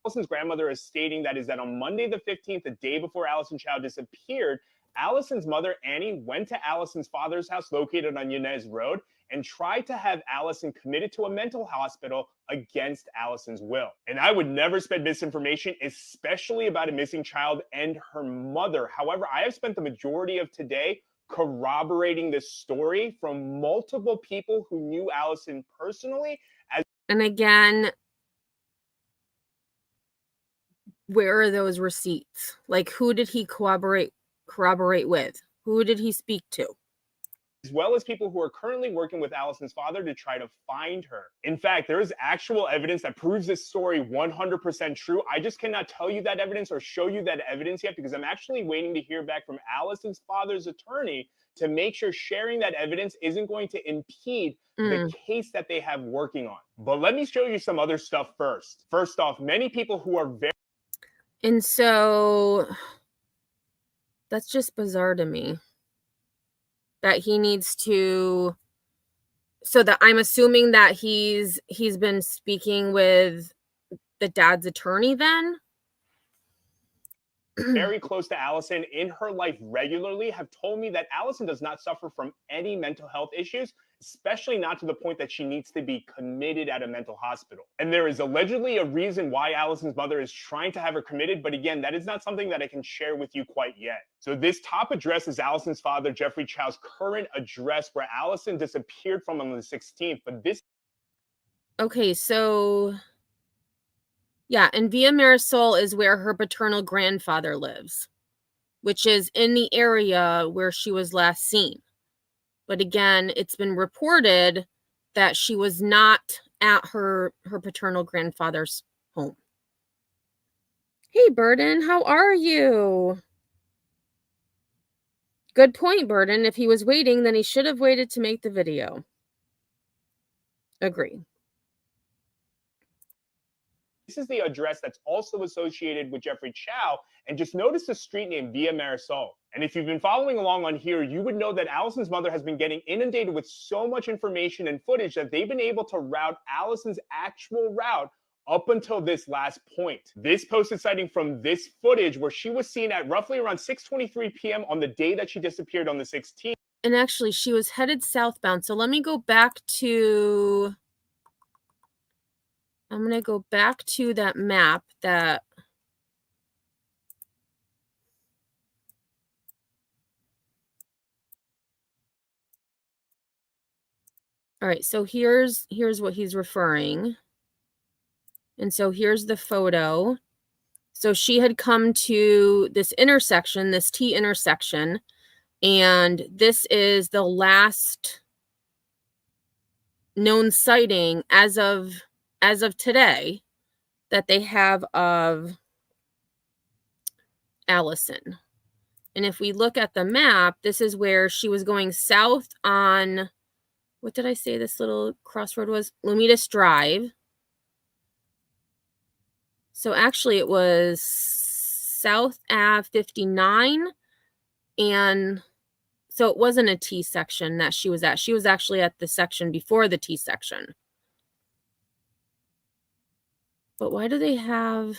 Allison's grandmother is stating that on Monday the 15th, the day before Alison Chao disappeared, Allison's mother, Annie, went to Allison's father's house located on Ynez Road and tried to have Allison committed to a mental hospital against Allison's will. And I would never spread misinformation, especially about a missing child and her mother. However, I have spent the majority of today corroborating this story from multiple people who knew Allison personally. And again, where are those receipts? Like, who did he corroborate with? Who did he speak to? As well as people who are currently working with Allison's father to try to find her. In fact, there is actual evidence that proves this story 100% true. I just cannot tell you that evidence or show you that evidence yet because I'm actually waiting to hear back from Allison's father's attorney to make sure sharing that evidence isn't going to impede the case that they have working on. But let me show you some other stuff first. First off, many people who are very... And so That's just bizarre to me. That he needs to, so that I'm assuming that he's been speaking with the dad's attorney then? Very close to Allison in her life regularly have told me that Allison does not suffer from any mental health issues, especially not to the point that she needs to be committed at a mental hospital. And there is allegedly a reason why Allison's mother is trying to have her committed, but again, that is not something that I can share with you quite yet. So this top address is Allison's father, Jeffrey Chao's current address where Allison disappeared from on the 16th, but this... Okay, so... yeah, and Villa Marisol is where her paternal grandfather lives, which is in the area where she was last seen. But again, it's been reported that she was not at her paternal grandfather's home. Hey, Burden, how are you? Good point, Burden. If he was waiting, then he should have waited to make the video. Agree. This is the address that's also associated with Jeffrey Chao, and just notice the street name Villa Marisol. And if you've been following along on here, you would know that Allison's mother has been getting inundated with so much information and footage that they've been able to route Allison's actual route up until this last point. This post is citing from this footage where she was seen at roughly around 6:23 p.m. on the day that she disappeared on the 16th. And actually, she was headed southbound. So let me go back to... I'm going to go back to that map that... All right, so here's what he's referring. And so here's the photo. So she had come to this intersection, this T intersection, and this is the last known sighting as of today that they have of Allison. And if we look at the map, this is where she was going south on, what did I say this little crossroad was? Lomitas Drive. So actually it was South Ave 59. And so it wasn't a T section that she was at. She was actually at the section before the T section. But why do they have...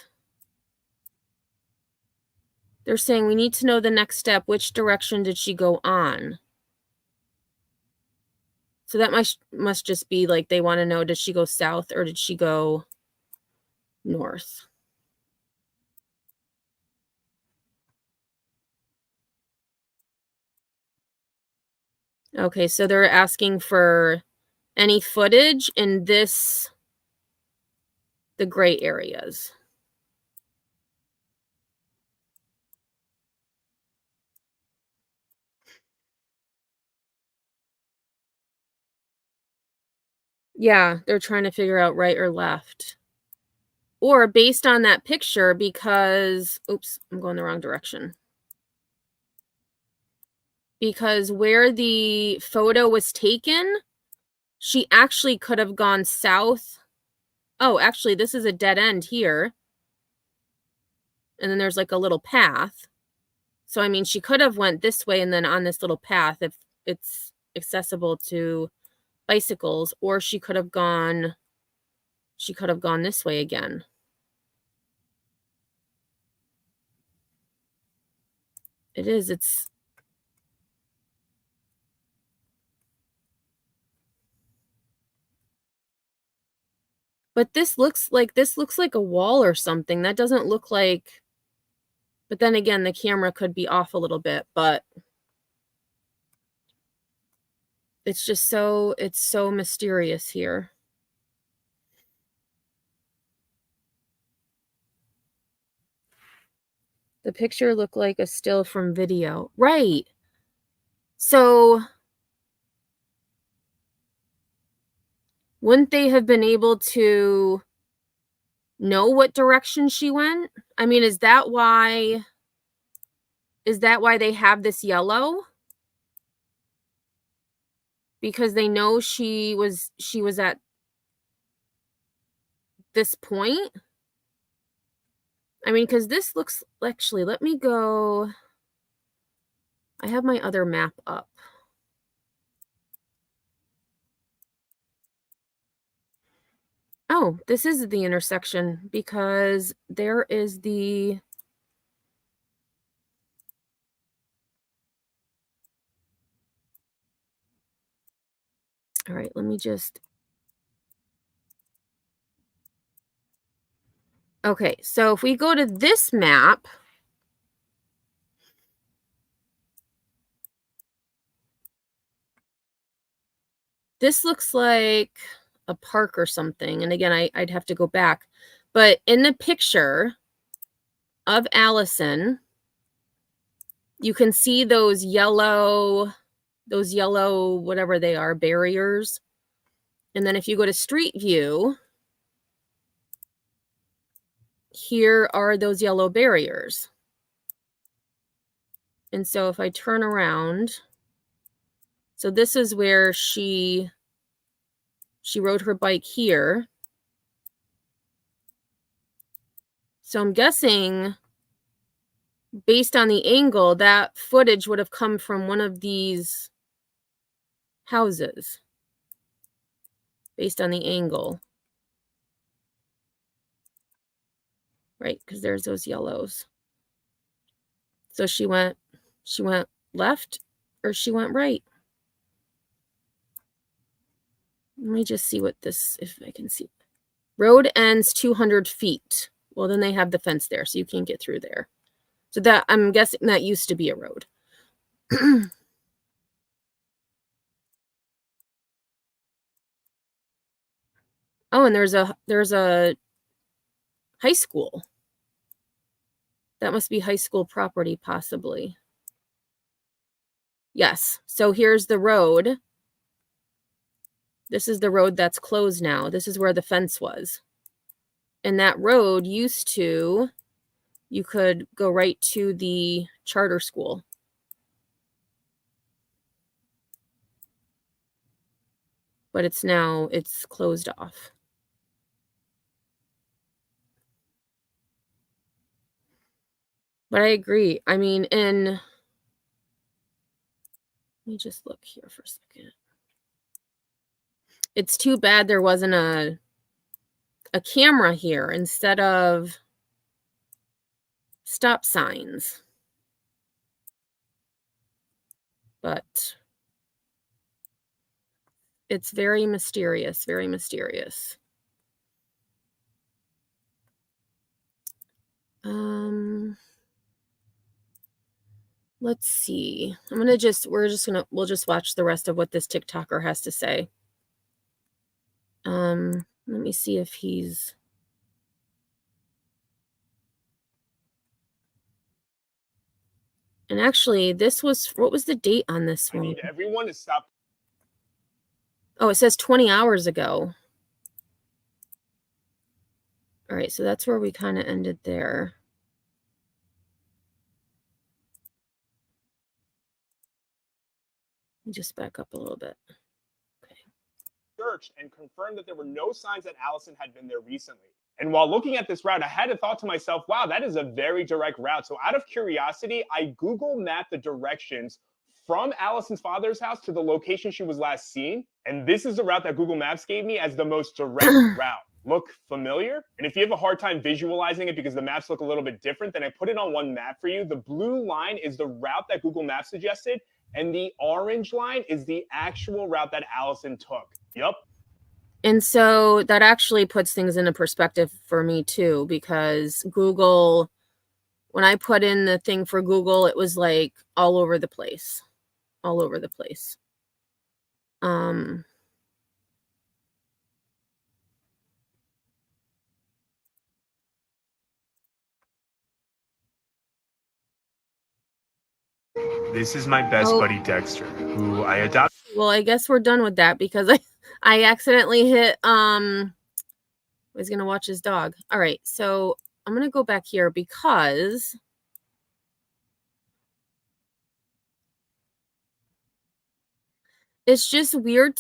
They're saying we need to know the next step. Which direction did she go on? So that must just be like they want to know, did she go south or did she go north? Okay, so they're asking for any footage in the gray areas. Yeah, they're trying to figure out right or left. Or based on that picture, because, oops, I'm going the wrong direction. Because where the photo was taken, she actually could have gone south. Oh, actually, this is a dead end here. And then there's like a little path. So, I mean, she could have went this way and then on this little path if it's accessible to bicycles, or she could have gone this way again. It's but this looks like a wall or something. That doesn't look like, but then again, the camera could be off a little bit, but it's just so mysterious here. The picture looked like a still from video. Right. So wouldn't they have been able to know what direction she went? I mean, is that why they have this yellow? Because they know she was at this point? I mean, because this looks, actually, let me go. I have my other map up. Oh, this is the intersection because there is the... All right, let me just... Okay, so if we go to this map, this looks like a park or something. And again, I'd have to go back. But in the picture of Allison, you can see those yellow, whatever they are, barriers. And then if you go to Street View, here are those yellow barriers. And so if I turn around, so this is where she rode her bike here. So I'm guessing, based on the angle, that footage would have come from one of these houses, based on the angle. Right, because there's those yellows. So she went left or she went right. Let me just see what this, if I can see. Road ends 200 feet. Well, then they have the fence there, so you can't get through there. So that, I'm guessing that used to be a road. Oh, and there's a high school. That must be high school property, possibly. Yes. So here's the road. This is the road that's closed now. This is where the fence was. And that road used to, you could go right to the charter school. But it's closed off. But I agree. I mean, let me just look here for a second. It's too bad there wasn't a camera here instead of stop signs. But it's very mysterious, very mysterious. Let's see. We'll just watch the rest of what this TikToker has to say. Let me see if he's... And actually, what was the date on this one? I need everyone to stop. Oh, it says 20 hours ago. All right, so that's where we kind of ended there. Let me just back up a little bit. Okay. Searched and confirmed that there were no signs that Allison had been there recently. And while looking at this route, I had a thought to myself, wow, that is a very direct route. So out of curiosity, I Google mapped the directions from Allison's father's house to the location she was last seen. And this is the route that Google Maps gave me as the most direct route. Look familiar? And if you have a hard time visualizing it because the maps look a little bit different, then I put it on one map for you. The blue line is the route that Google Maps suggested, and the orange line is the actual route that Allison took. Yep. And so that actually puts things into perspective for me too, because Google, when I put in the thing for Google, it was like all over the place. All over the place. This is my best buddy Dexter, who I adopted. Well, I guess we're done with that because I accidentally hit he's gonna watch his dog. All right, so I'm gonna go back here because it's just weird.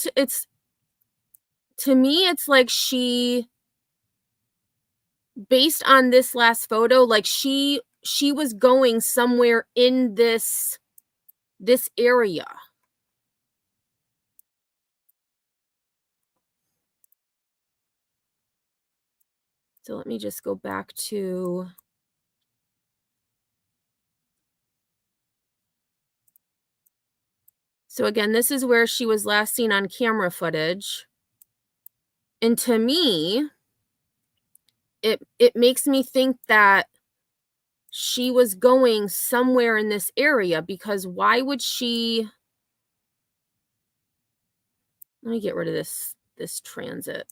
To me, it's like she, based on this last photo, like she was going somewhere in this this area. So let me just go back to so again, this is where she was last seen on camera footage. And to me, it makes me think that she was going somewhere in this area, because why would she? Let me get rid of this transit.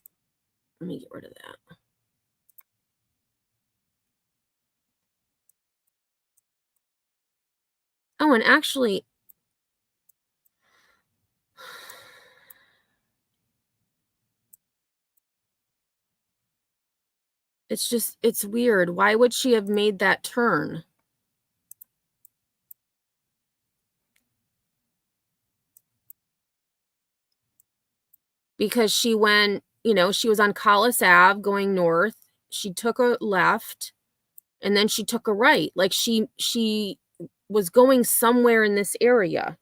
Let me get rid of that. Oh, and actually, it's weird. Why would she have made that turn? Because she went, she was on Collis Ave going north. She took a left and then she took a right. Like she was going somewhere in this area.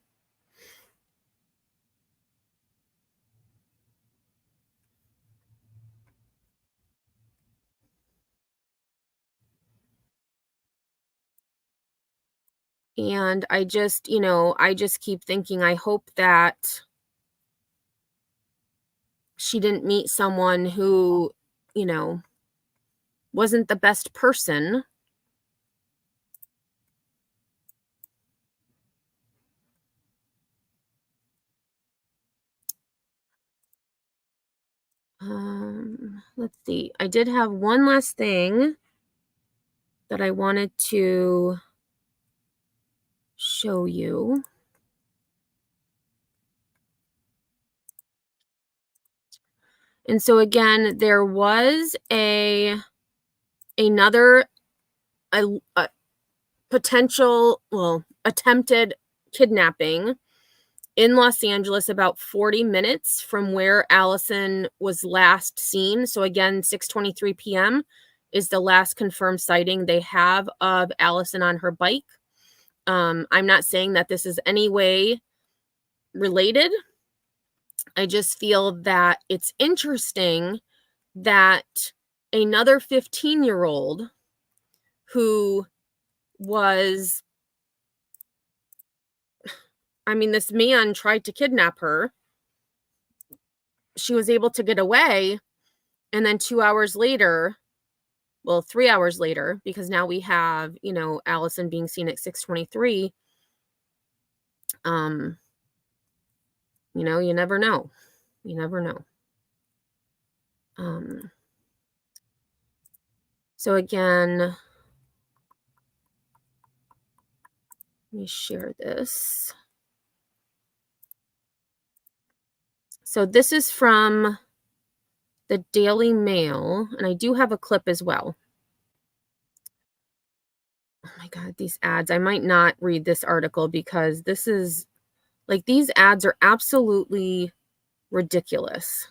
And I just keep thinking, I hope that she didn't meet someone who, wasn't the best person. Let's see. I did have one last thing that I wanted to show you. And so again, there was another potential, attempted kidnapping in Los Angeles about 40 minutes from where Allison was last seen. So again, 6:23 p.m. is the last confirmed sighting they have of Allison on her bike. I'm not saying that this is any way related. I just feel that it's interesting that another 15-year-old who was, this man tried to kidnap her. She was able to get away. And then 2 hours later, 3 hours later, because now we have, Allison being seen at 6:23. You never know. You never know. So again, let me share this. So this is from the Daily Mail, and I do have a clip as well. Oh my God, these ads. I might not read this article because this is these ads are absolutely ridiculous.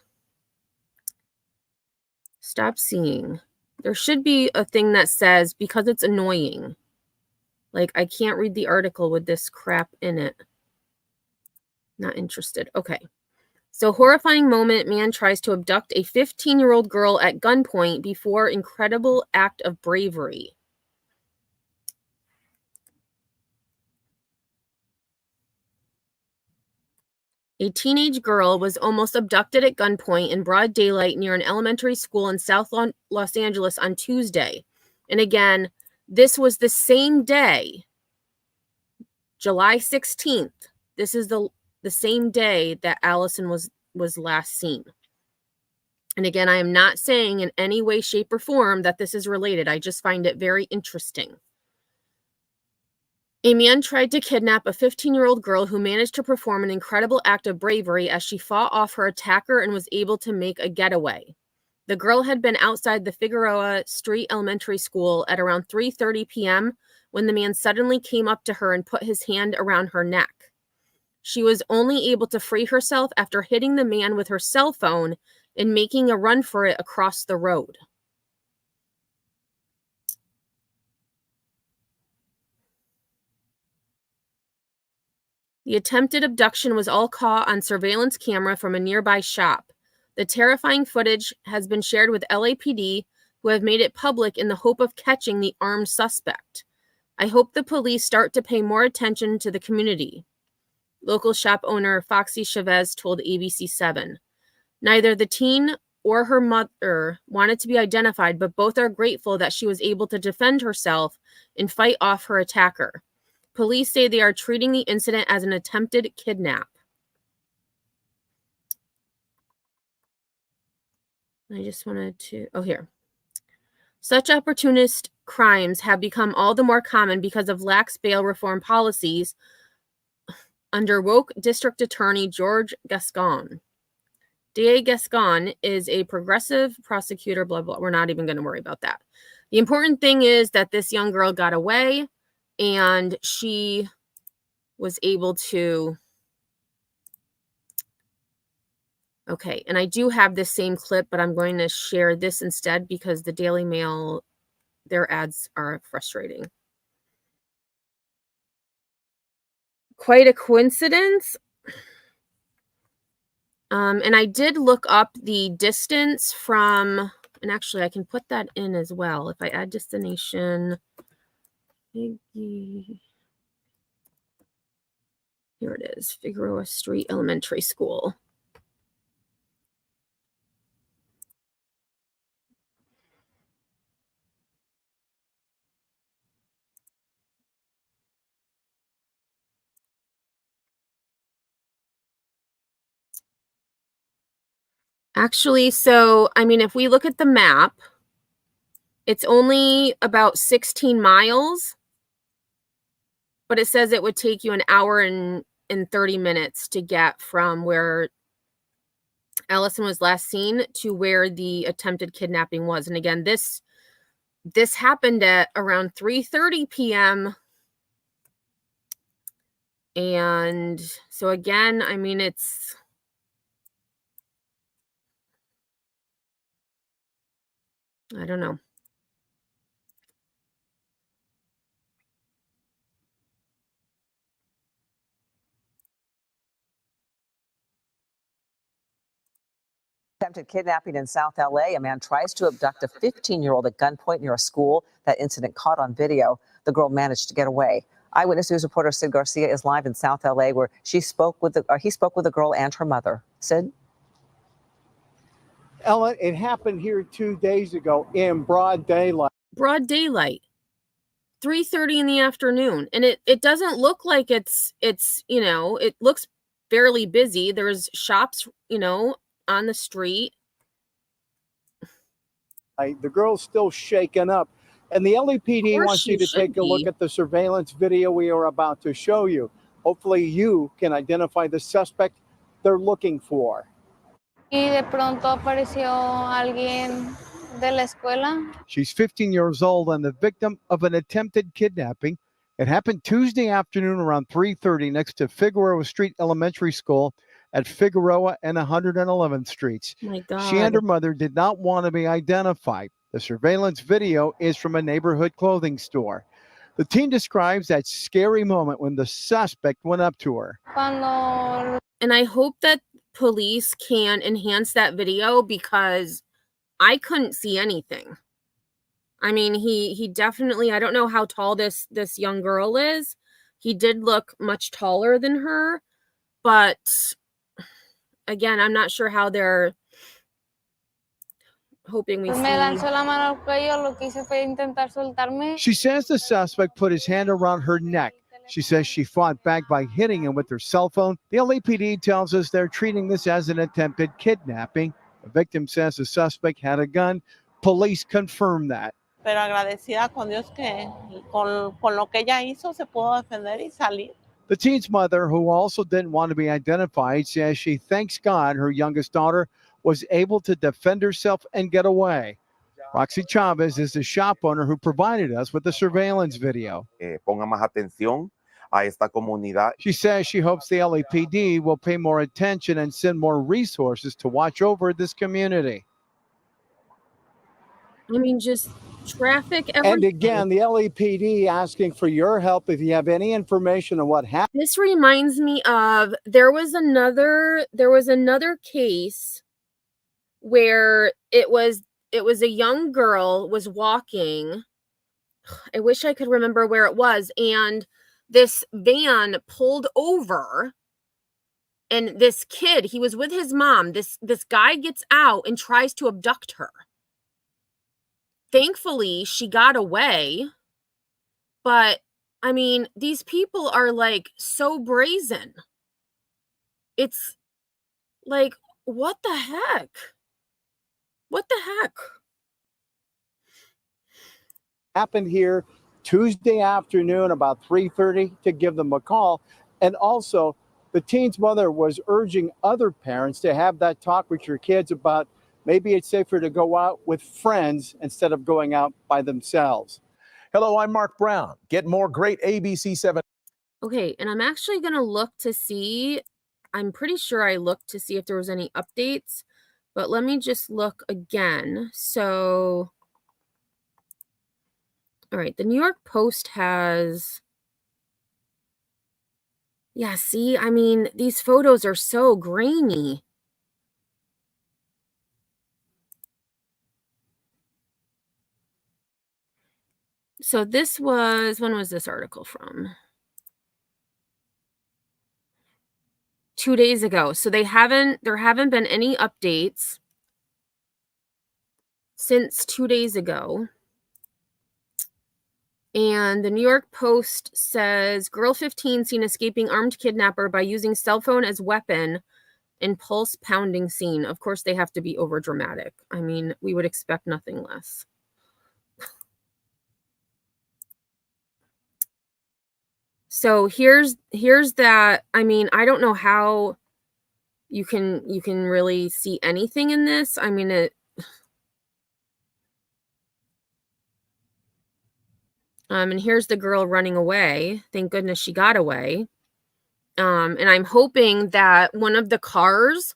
Stop seeing. There should be a thing that says, because it's annoying. I can't read the article with this crap in it. Not interested. Okay. So horrifying moment, man tries to abduct a 15-year-old girl at gunpoint before incredible act of bravery. A teenage girl was almost abducted at gunpoint in broad daylight near an elementary school in South Los Angeles on Tuesday. And again, this was the same day, July 16th. This is the same day that Allison was last seen. And again, I am not saying in any way, shape, or form that this is related. I just find it very interesting. A man tried to kidnap a 15-year-old girl who managed to perform an incredible act of bravery as she fought off her attacker and was able to make a getaway. The girl had been outside the Figueroa Street Elementary School at around 3:30 p.m. when the man suddenly came up to her and put his hand around her neck. She was only able to free herself after hitting the man with her cell phone and making a run for it across the road. The attempted abduction was all caught on surveillance camera from a nearby shop. The terrifying footage has been shared with LAPD, who have made it public in the hope of catching the armed suspect. I hope the police start to pay more attention to the community. Local shop owner Foxy Chavez told ABC7. Neither the teen or her mother wanted to be identified, but both are grateful that she was able to defend herself and fight off her attacker. Police say they are treating the incident as an attempted kidnap. I just wanted to, here. Such opportunist crimes have become all the more common because of lax bail reform policies under woke District Attorney George Gascon. DA Gascon is a progressive prosecutor, blah, blah. We're not even going to worry about that. The important thing is that this young girl got away and she was able to. Okay, and I do have this same clip, but I'm going to share this instead because the Daily Mail, their ads are frustrating. Quite a coincidence. And I did look up the distance from, and actually I can put that in as well. If I add destination, here it is, Figueroa Street Elementary School. Actually, so, I mean, if we look at the map, it's only about 16 miles, but it says it would take you an hour and 30 minutes to get from where Allison was last seen to where the attempted kidnapping was. And again, this happened at around 3:30 p.m. And so again, I mean, I don't know. Attempted kidnapping in South LA. A man tries to abduct a 15-year-old at gunpoint near a school. That incident caught on video. The girl managed to get away. Eyewitness News reporter Sid Garcia is live in South LA, where he spoke with the girl and her mother. Sid? Ellen, it happened here 2 days ago in broad daylight. Broad daylight. 3:30 in the afternoon. And it doesn't look like it's, you know, it looks fairly busy. There's shops, you know, on the street. The girl's still shaken up. And the LAPD wants you to take a look at the surveillance video we are about to show you. Hopefully you can identify the suspect they're looking for. Y de pronto apareció alguien de la escuela. She's 15 years old and the victim of an attempted kidnapping. It happened Tuesday afternoon around 3:30 next to Figueroa Street Elementary School at Figueroa and 111th Streets. My God. She and her mother did not want to be identified. The surveillance video is from a neighborhood clothing store. The teen describes that scary moment when the suspect went up to her. And I hope that police can enhance that video because I couldn't see anything. I mean, he definitely, I don't know how tall this young girl is. He did look much taller than her, but again, I'm not sure how they're hoping we see. She says the suspect put his hand around her neck. She says she fought back by hitting him with her cell phone. The LAPD tells us they're treating this as an attempted kidnapping. The victim says the suspect had a gun. Police confirm that. Pero agradecida con Dios que con lo que ella hizo se pudo defender y salir. The teen's mother, who also didn't want to be identified, says she thanks God her youngest daughter was able to defend herself and get away. Roxy Chavez is the shop owner who provided us with the surveillance video. Ponga más atención a esta comunidad. She says she hopes the LAPD will pay more attention and send more resources to watch over this community. I mean, just traffic every And again, the LAPD asking for your help if you have any information on what happened. This reminds me of there was another case where it was a young girl was walking. I wish I could remember where it was, and this van pulled over, and this kid, he was with his mom. This guy gets out and tries to abduct her. Thankfully, she got away, but I mean, these people are like so brazen. It's like, what the heck? What the heck? Happened here Tuesday afternoon about 3:30 to give them a call. And also, the teen's mother was urging other parents to have that talk with your kids about maybe it's safer to go out with friends instead of going out by themselves. Hello, I'm Mark Brown. Get more great ABC 7. Okay, and I'm actually going to look to see, I'm pretty sure I looked to see if there was any updates, but let me just look again. So, all right, the New York Post has, yeah, see, I mean, these photos are so grainy. So this was, when was this article from? 2 days ago. So there haven't been any updates since 2 days ago. And the New York Post says, girl 15 seen escaping armed kidnapper by using cell phone as weapon in pulse pounding scene. Of course, they have to be over dramatic. I mean, we would expect nothing less. So here's that. I mean, I don't know how you can really see anything in this. I mean, and here's the girl running away. Thank goodness she got away. And I'm hoping that one of the cars,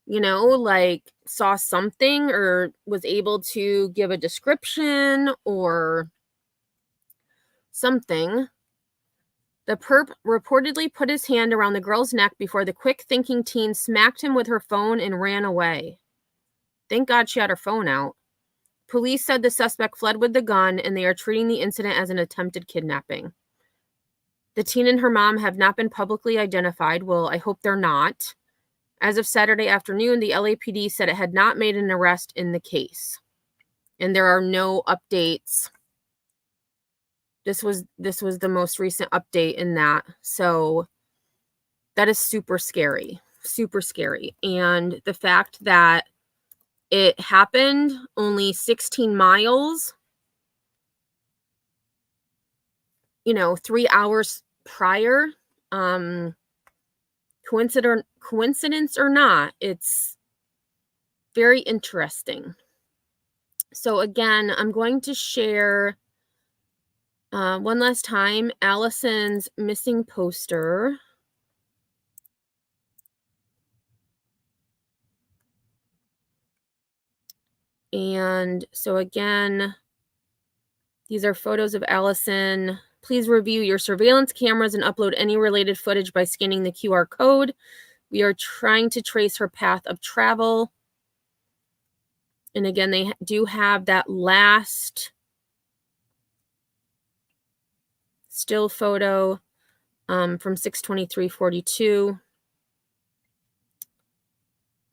like saw something or was able to give a description or something. The perp reportedly put his hand around the girl's neck before the quick-thinking teen smacked him with her phone and ran away. Thank God she had her phone out. Police said the suspect fled with the gun, and they are treating the incident as an attempted kidnapping. The teen and her mom have not been publicly identified. Well, I hope they're not. As of Saturday afternoon, the LAPD said it had not made an arrest in the case. And there are no updates. This was the most recent update in that. So that is super scary. Super scary. And the fact that it happened only 16 miles, 3 hours prior, coincidence or not, it's very interesting. So again, I'm going to share one last time Allison's missing poster. And so again, these are photos of Allison. Please review your surveillance cameras and upload any related footage by scanning the QR code. We are trying to trace her path of travel. And again, they do have that last still photo from 6/23/42.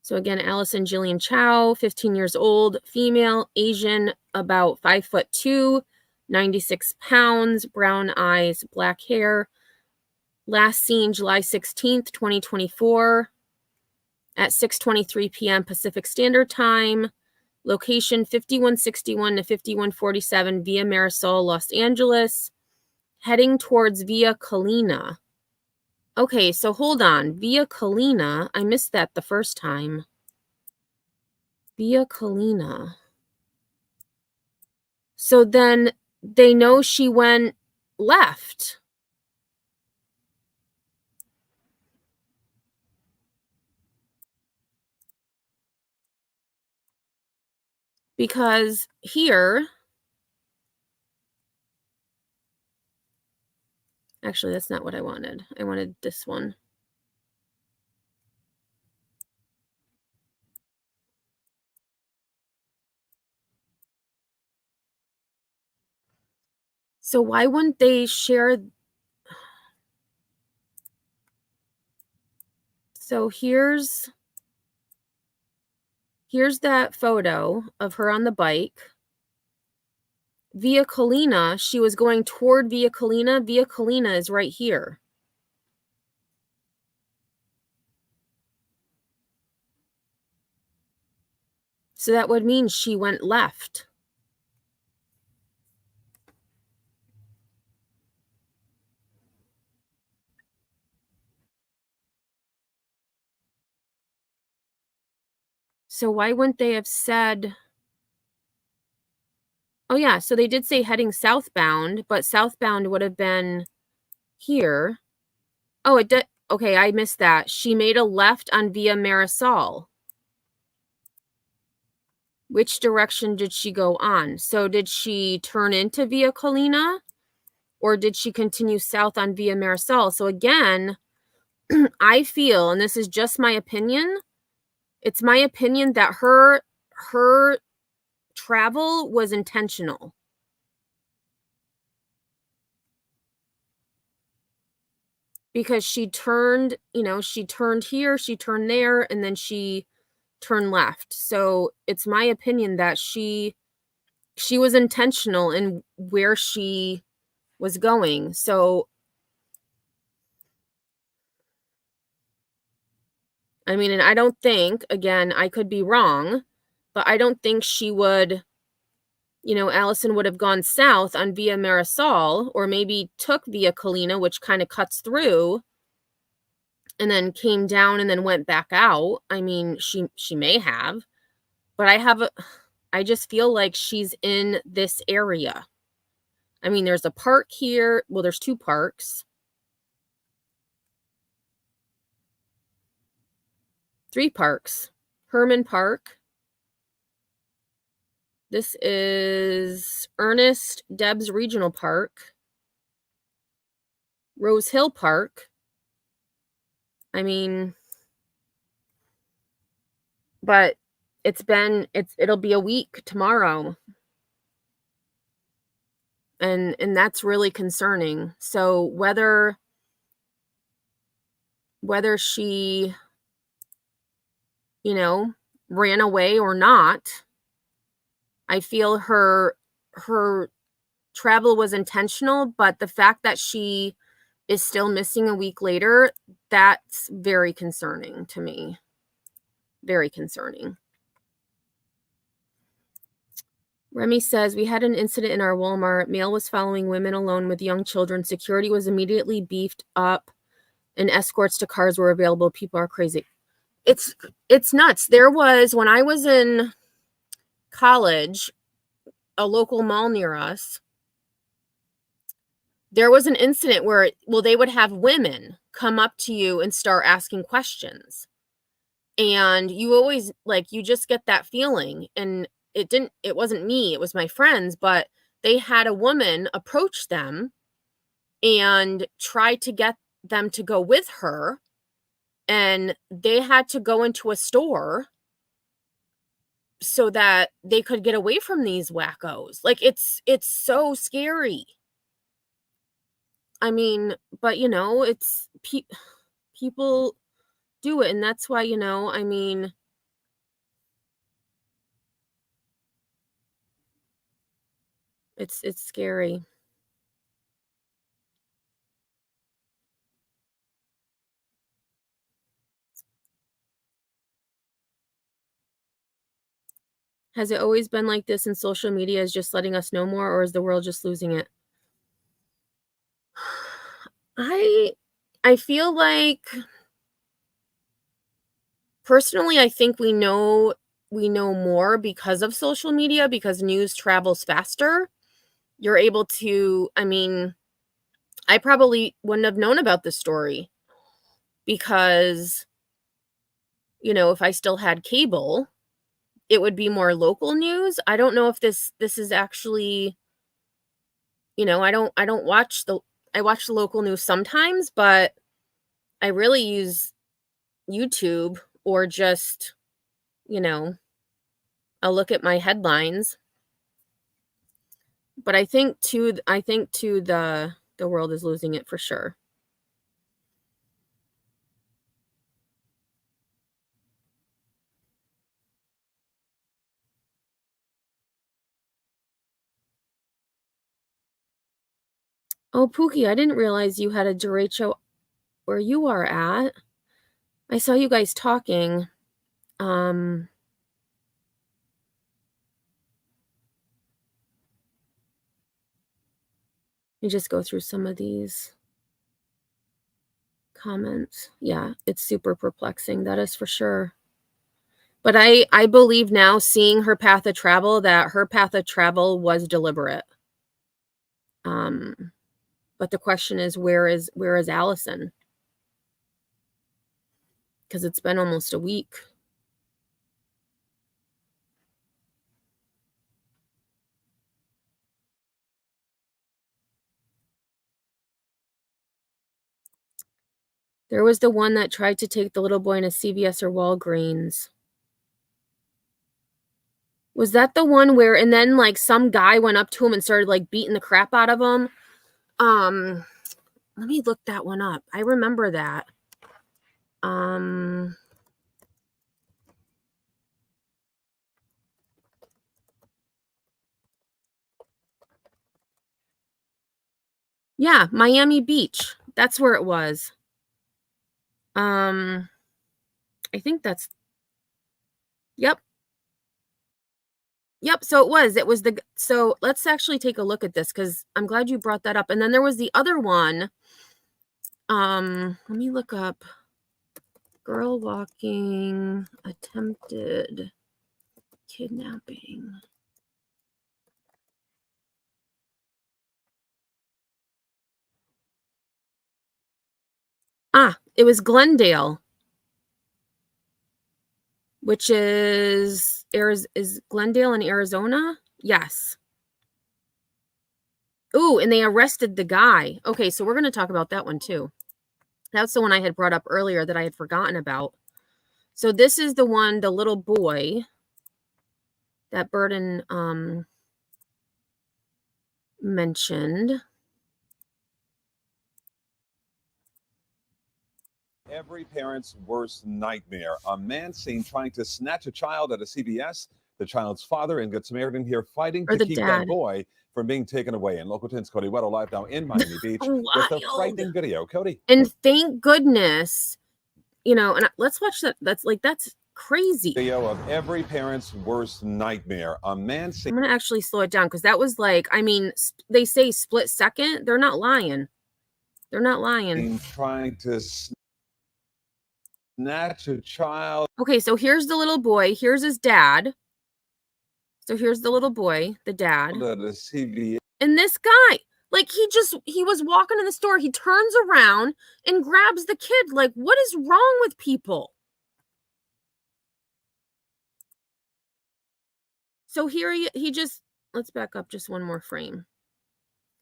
So again, Allison Jillian Chao, 15 years old, female, Asian, about 5'2", 96 pounds, brown eyes, black hair. Last seen July 16th, 2024 at 6:23 p.m. Pacific Standard Time. Location 5161 to 5147 Via Marisol, Los Angeles. Heading towards Via Colina. Okay, so hold on. Via Colina. I missed that the first time. Via Colina. So then they know she went left. Because here, Actually, that's not what I wanted. I wanted this one. So why wouldn't they share? So here's that photo of her on the bike. Via Colina, she was going toward Via Colina. Via Colina is right here. So that would mean she went left. So why wouldn't they have said... Oh yeah, so they did say heading southbound, but southbound would have been here. Oh, it did. Okay, I missed that. She made a left on Via Marisol. Which direction did she go on? So did she turn into Via Colina? Or did she continue south on Via Marisol? So again, I feel, and this is just my opinion, it's my opinion that her travel was intentional. Because she turned, she turned here, she turned there, and then she turned left. So it's my opinion that she was intentional in where she was going. So, I mean, and I don't think, again, I could be wrong, but I don't think she would, Allison would have gone south on Via Marisol, or maybe took Via Colina, which kind of cuts through, and then came down and then went back out. I mean, she may have, but I just feel like she's in this area. I mean, there's a park here. Well, there's two parks. 3 parks. Herman Park. This is Ernest Debs Regional Park. Rose Hill Park. I mean, but it'll be a week tomorrow. And that's really concerning. So whether she, ran away or not, I feel her travel was intentional, but the fact that she is still missing a week later, that's very concerning to me. Very concerning. Remy says, we had an incident in our Walmart. Male was following women alone with young children. Security was immediately beefed up and escorts to cars were available. People are crazy. It's nuts. There was, when I was in college, a local mall near us, there was an incident where, they would have women come up to you and start asking questions. And you always, you just get that feeling. And it wasn't me, it was my friends, but they had a woman approach them and try to get them to go with her. And they had to go into a store so that they could get away from these wackos. It's so scary. I mean, but it's people do it, and that's why, I mean, it's scary. Has it always been like this, and social media is just letting us know more, or is the world just losing it? I feel like, personally, I think we know more because of social media, because news travels faster. You're able to, I mean, I probably wouldn't have known about this story because, if I still had cable, it would be more local news. I don't know if this is actually, I don't watch I watch the local news sometimes, but I really use YouTube or just, you know, I'll look at my headlines. But I think too the world is losing it for sure. Oh, Pookie, I didn't realize you had a derecho where you are at. I saw you guys talking. Let me just go through some of these comments. Yeah, it's super perplexing. That is for sure. But I believe now, seeing her path of travel, that her path of travel was deliberate. But the question is, where is Allison? Because it's been almost a week. There was the one that tried to take the little boy in a CVS or Walgreens. Was that the one where, and then like some guy went up to him and started like beating the crap out of him? Let me look that one up. I remember that. Yeah, Miami Beach. That's where it was. I think that's, yep. Yep, so it was the, so let's actually take a look at this because I'm glad you brought that up. And then there was the other one. Let me look up girl walking attempted kidnapping. It was Glendale, which is Glendale in Arizona? Yes. Ooh, and they arrested the guy. Okay, so we're going to talk about that one too. That's the one I had brought up earlier that I had forgotten about. So this is the one, the little boy that Burden mentioned. Every parent's worst nightmare. A man seen trying to snatch a child at a CVS. The child's father and Good Samaritan here fighting to keep that boy from being taken away. And local 10's Cody Weddle live now in Miami Beach with a frightening video. Cody. And thank goodness, you know, and let's watch that. That's crazy. Video of every parent's worst nightmare. A man seen. I'm going to actually slow it down because that was like, I mean, they say split second. They're not lying. They're not lying. Trying to snatch a child. Okay, so here's the little boy. Here's his dad. So here's the little boy, the dad. And this guy, like he was walking in the store. He turns around and grabs the kid. Like, what is wrong with people? So here he just, let's back up just one more frame.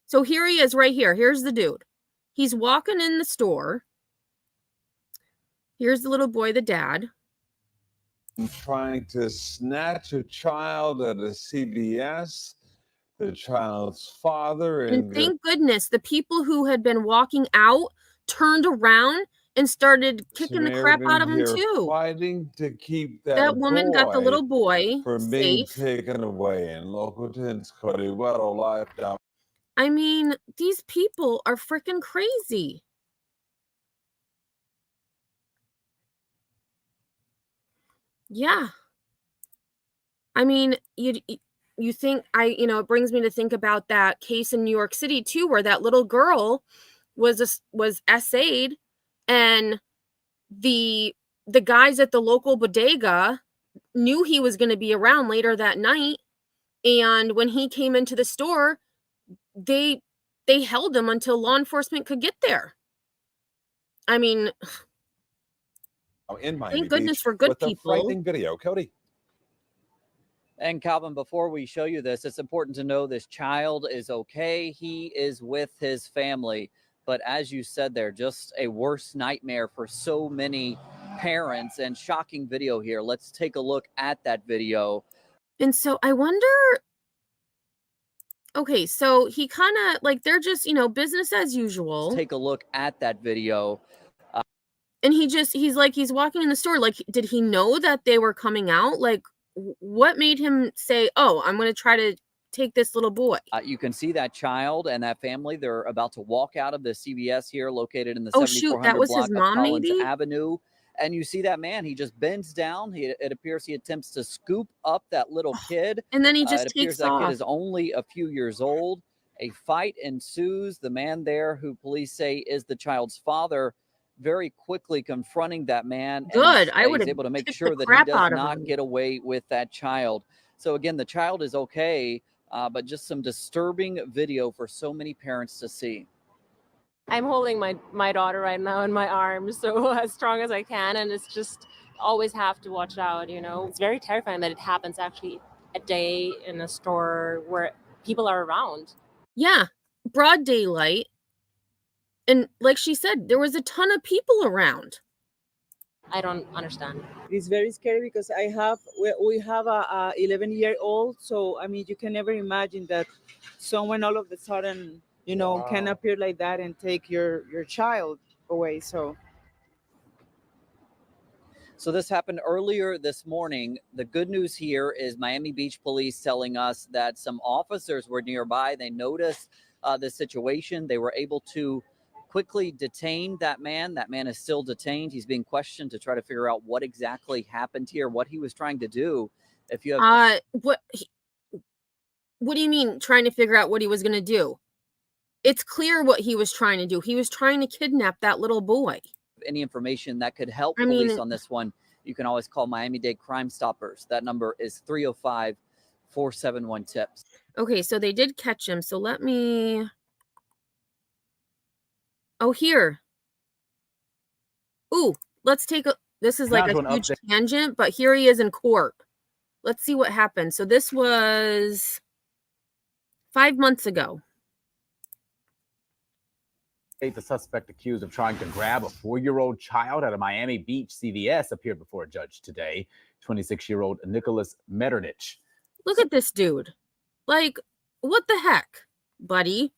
So here he is right here. Here's the dude. He's walking in the store. Here's the little boy, the dad. Trying to snatch a child at a CVS. The child's father and thank goodness the people who had been walking out turned around and started kicking the crap out of him too. Fighting to keep that woman got the little boy from being taken away. And local 10's Cody Weddle live down. I mean, these people are freaking crazy. Yeah. I mean, you think it brings me to think about that case in New York City too, where that little girl was essayed, and the guys at the local bodega knew he was going to be around later that night, and when he came into the store, they held him until law enforcement could get there. I mean, in Miami thank goodness Beach for good with people. A frightening video, Cody. And Calvin, before we show you this, it's important to know this child is okay. He is with his family. But as you said there, just a worse nightmare for so many parents, and shocking video here. Let's take a look at that video. And so I wonder, okay, so he kind of like, they're just, business as usual. Let's take a look at that video. And he's walking in the store. Like, did he know that they were coming out? Like, what made him say, oh, I'm going to try to take this little boy? You can see that child and that family. They're about to walk out of the CVS here, located in the Oh, shoot, 7400 that was block his of mom, Collins maybe? Avenue. And you see that man, he just bends down. It appears he attempts to scoop up that little kid. And then he just it appears takes that off. kid is only a few years old. A fight ensues. The man there, who police say is the child's father, very quickly confronting that man. Good. And I would he's have able to make kicked sure the that he crap does out of not him. get away with that child. So again, the child is okay, but just some disturbing video for so many parents to see. I'm holding my daughter right now in my arms, so as strong as I can, and it's just always have to watch out, It's very terrifying that it happens actually a day in a store where people are around. Yeah, broad daylight. And like she said, there was a ton of people around. I don't understand. It's very scary because we have a 11-year-old, so I mean you can never imagine that someone all of a sudden can appear like that and take your child away. So this happened earlier this morning. The good news here is Miami Beach police telling us that some officers were nearby. They noticed the situation. They were able to quickly detain that man. That man is still detained. He's being questioned to try to figure out what exactly happened here, what he was trying to do. If you have what do you mean trying to figure out what he was going to do? It's clear what he was trying to do. He was trying to kidnap that little boy. any information that could help police on this one, you can always call Miami-Dade Crime Stoppers. That number is 305-471-TIPS. Okay, so they did catch him. So let me... Oh, here. Ooh, let's take a... This is like a huge tangent, but here he is in court. Let's see what happened. So this was 5 months ago. The suspect accused of trying to grab a 4-year-old child at a Miami Beach CVS appeared before a judge today. 26-year-old Nicholas Metternich. Look at this dude. Like, what the heck, buddy?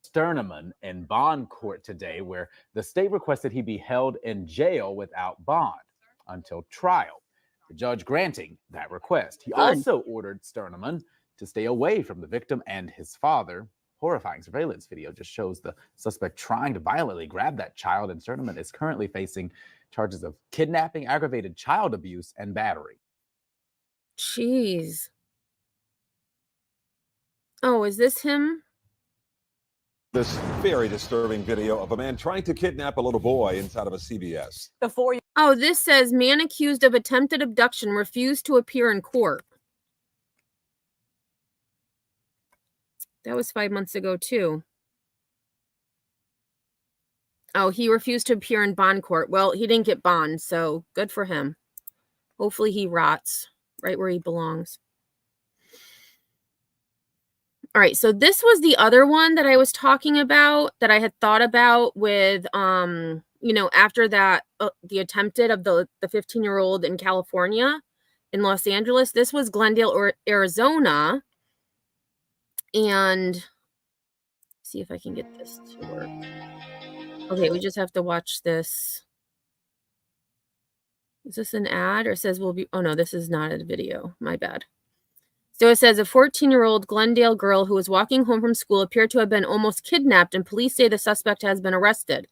Sterneman in bond court today, where the state requested he be held in jail without bond until trial. The judge granting that request. He also ordered Sterneman to stay away from the victim and his father. Horrifying surveillance video just shows the suspect trying to violently grab that child, and Sterneman is currently facing charges of kidnapping, aggravated child abuse, and battery. Jeez. Oh, is this him? This very disturbing video of a man trying to kidnap a little boy inside of a CVS. Oh, this says man accused of attempted abduction refused to appear in court. That was 5 months ago, too. Oh, he refused to appear in bond court. Well, he didn't get bond, so good for him. Hopefully he rots right where he belongs. All right, so this was the other one that I was talking about, that I had thought about with, you know, after that, the attempted of the 15-year-old in California, in Los Angeles. This was Glendale, Arizona. And see if I can get this to work. Okay, we just have to watch this. Is this an ad, or it says we'll be... Oh, no, this is not a video. My bad. So it says a 14-year-old Glendale girl who was walking home from school appeared to have been almost kidnapped, and police say the suspect has been arrested.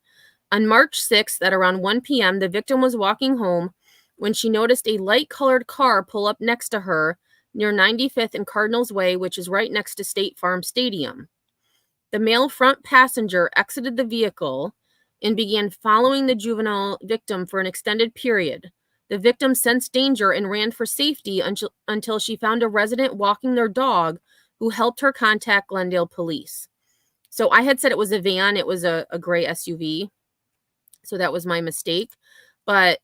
On March 6th at around 1 p.m., the victim was walking home when she noticed a light-colored car pull up next to her near 95th and Cardinals Way, which is right next to State Farm Stadium. The male front passenger exited the vehicle and began following the juvenile victim for an extended period. The victim sensed danger and ran for safety until she found a resident walking their dog who helped her contact Glendale police. So I had said it was a van. It was a gray SUV. So that was my mistake. But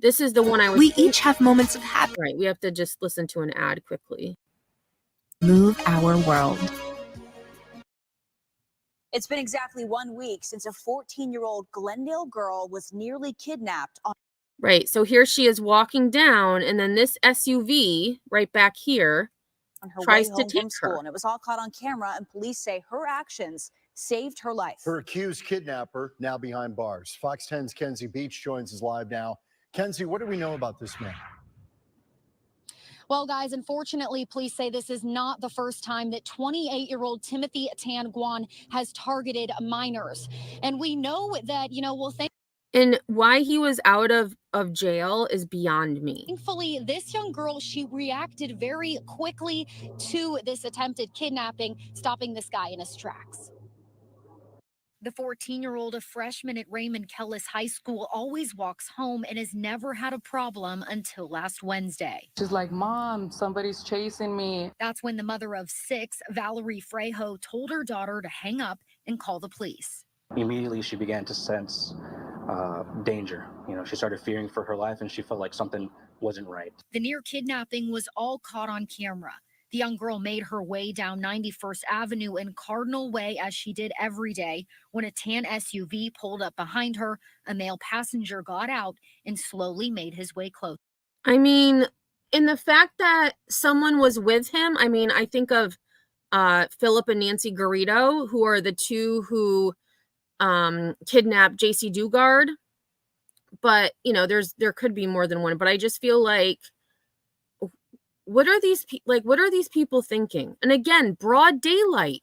this is the one I was... We each have moments of happiness. Right, we have to just listen to an ad quickly. Move our world. It's been exactly 1 week since a 14-year-old Glendale girl was nearly kidnapped on Right. So here she is walking down, and then this SUV right back here her way tries to home take from school. her. And it was all caught on camera, and police say her actions saved her life. Her accused kidnapper now behind bars. Fox 10's Kenzie Beach joins us live now. Kenzie, what do we know about this man? Well, guys, unfortunately, police say this is not the first time that 28-year-old Timothy Tan Guan has targeted minors. And we know that, And why he was out of jail is beyond me. thankfully, this young girl, she reacted very quickly to this attempted kidnapping, stopping this guy in his tracks. The 14-year-old, a freshman at Raymond Kellis High School, always walks home and has never had a problem until last Wednesday. She's like, Mom, somebody's chasing me. That's when the mother of 6, Valerie Frejo, told her daughter to hang up and call the police. Immediately, she began to sense danger. She started fearing for her life, and she felt like something wasn't right. The near kidnapping was all caught on camera. The young girl made her way down 91st Avenue and Cardinal Way as she did every day when a tan SUV pulled up behind her. A male passenger got out and slowly made his way close. I mean, in the fact that someone was with him, I mean, I think of Philip and Nancy Garrido, who are the two who kidnapped JC Dugard. But, there could be more than one. But I just feel like, what are these people thinking? And again, broad daylight.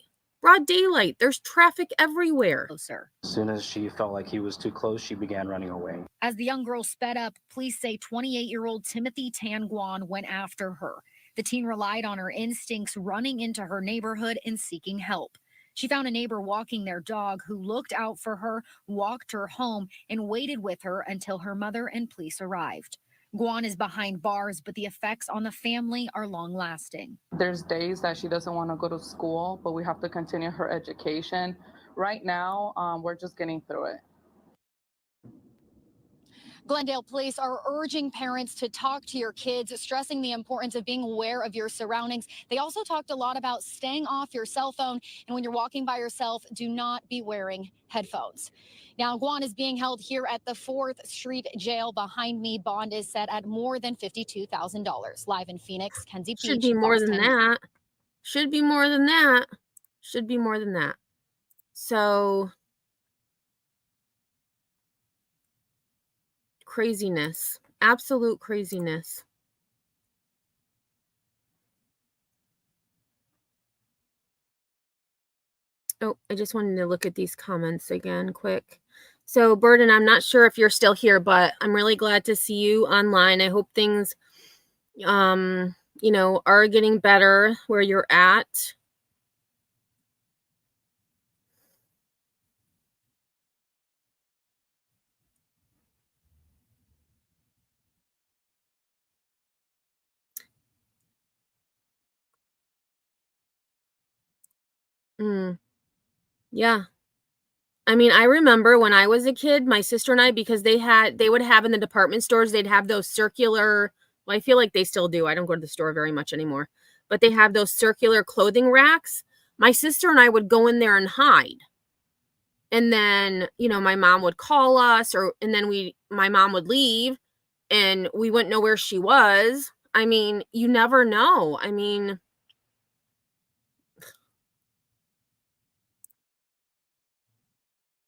There's traffic everywhere. As soon as she felt like he was too close, she began running away. As the young girl sped up, police say 28-year-old Timothy Tan Guan went after her. The teen relied on her instincts, running into her neighborhood and seeking help. She found a neighbor walking their dog who looked out for her, walked her home, and waited with her until her mother and police arrived. Guan is behind bars, but the effects on the family are long-lasting. There's days that she doesn't want to go to school, but we have to continue her education. Right now, we're just getting through it. Glendale police are urging parents to talk to your kids, stressing the importance of being aware of your surroundings. They also talked a lot about staying off your cell phone, and when you're walking by yourself, do not be wearing headphones. Now, Guan is being held here at the 4th Street Jail. Behind me, bond is set at more than $52,000. Live in Phoenix, Kenzie Beach. Should be more than that. Should be more than that. Should be more than that. So, craziness. Absolute craziness. Oh, I just wanted to look at these comments again quick. So, Burden, I'm not sure if you're still here, but I'm really glad to see you online. I hope things, are getting better where you're at. Yeah. I mean, I remember when I was a kid, my sister and I, because they would have in the department stores, they'd have those circular, well, I feel like they still do. I don't go to the store very much anymore, but they have those circular clothing racks. My sister and I would go in there and hide. And then, my mom would call us and then my mom would leave and we wouldn't know where she was. I mean, you never know. I mean,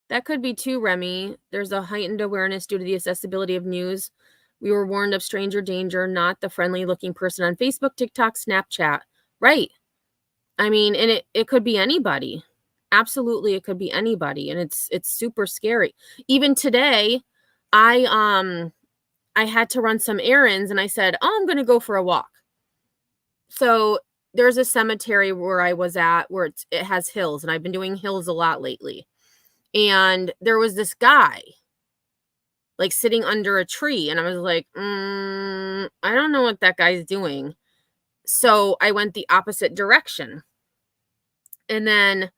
that could be too, Remy. There's a heightened awareness due to the accessibility of news. We were warned of stranger danger, not the friendly-looking person on Facebook, TikTok, Snapchat. Right. I mean, and it could be anybody. Absolutely, it could be anybody, and it's super scary. Even today, I had to run some errands, and I said, "Oh, I'm going to go for a walk." So there's a cemetery where I was at where it has hills, and I've been doing hills a lot lately. And there was this guy like sitting under a tree. And I was like, I don't know what that guy's doing. So I went the opposite direction. And then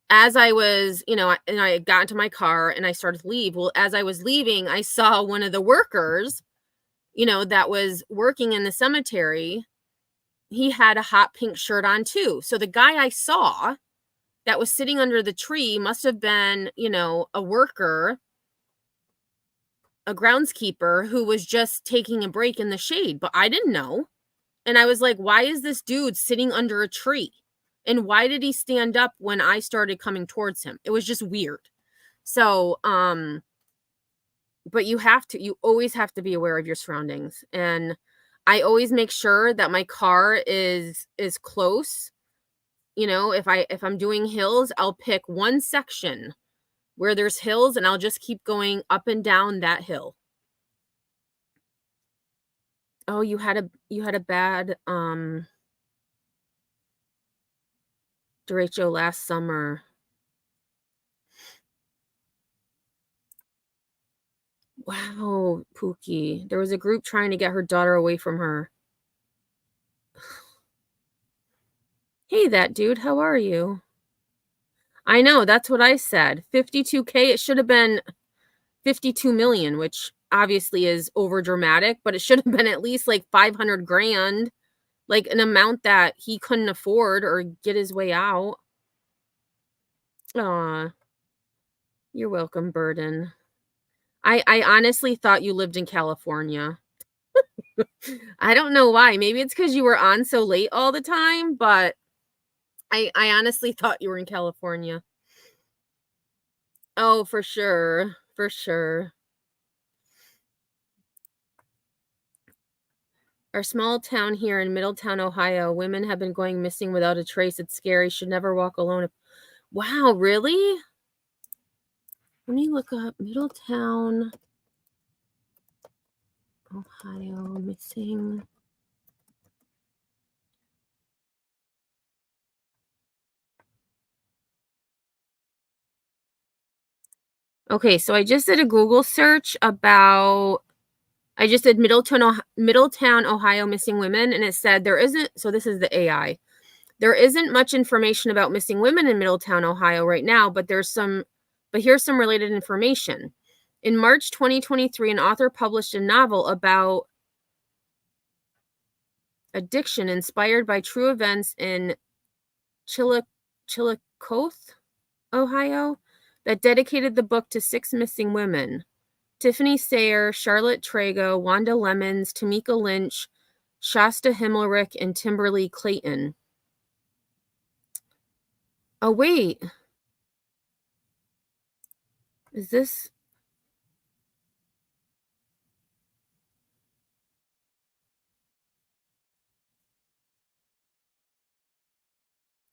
as I was, and I got into my car and I started to leave. Well, as I was leaving, I saw one of the workers, that was working in the cemetery. He had a hot pink shirt on too. So the guy I saw that was sitting under the tree must have been, a worker, a groundskeeper who was just taking a break in the shade, but I didn't know. And I was like, why is this dude sitting under a tree? And why did he stand up when I started coming towards him? It was just weird. So, but you always have to be aware of your surroundings. And I always make sure that my car is close. If I'm doing hills, I'll pick one section where there's hills and I'll just keep going up and down that hill. Oh, you had a bad derecho last summer. Wow, Pookie. There was a group trying to get her daughter away from her. Hey, that dude, how are you? I know, that's what I said. 52K, it should have been 52 million, which obviously is over dramatic, but it should have been at least like 500 grand, like an amount that he couldn't afford or get his way out. Aw, you're welcome, Burden. I honestly thought you lived in California. I don't know why. Maybe it's because you were on so late all the time, but I honestly thought you were in California. Oh, for sure. For sure. Our small town here in Middletown, Ohio, women have been going missing without a trace. It's scary. Should never walk alone. Wow, really? Let me look up Middletown, Ohio, missing. Okay, so I just did a Google search about, I just did Middletown, Ohio missing women, and it said there isn't, so this is the AI. There isn't much information about missing women in Middletown, Ohio right now, but here's some related information. In March 2023, an author published a novel about addiction inspired by true events in Chillicothe, Ohio, that dedicated the book to 6 missing women: Tiffany Sayer, Charlotte Trago, Wanda Lemons, Tamika Lynch, Shasta Himmelrich, and Timberly Clayton. Oh, wait. Is this?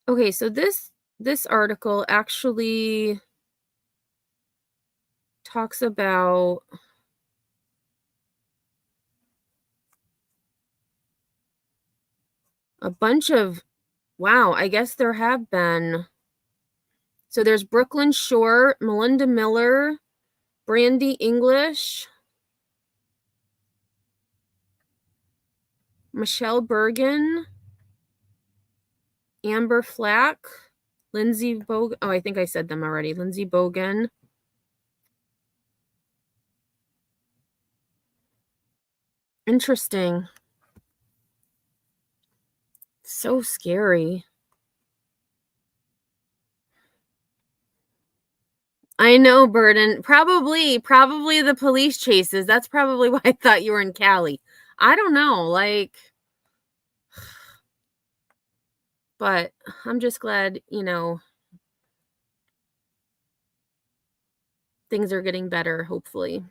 Okay, so this article actually talks about a bunch of, wow, I guess there have been. So there's Brooklyn Shore, Melinda Miller, Brandy English, Michelle Bergen, Amber Flack, Lindsay Bogan. Oh, I think I said them already. Lindsay Bogan. Interesting. So scary. I know, Burden. Probably the police chases. That's probably why I thought you were in Cali. I don't know, like, but I'm just glad, things are getting better, hopefully.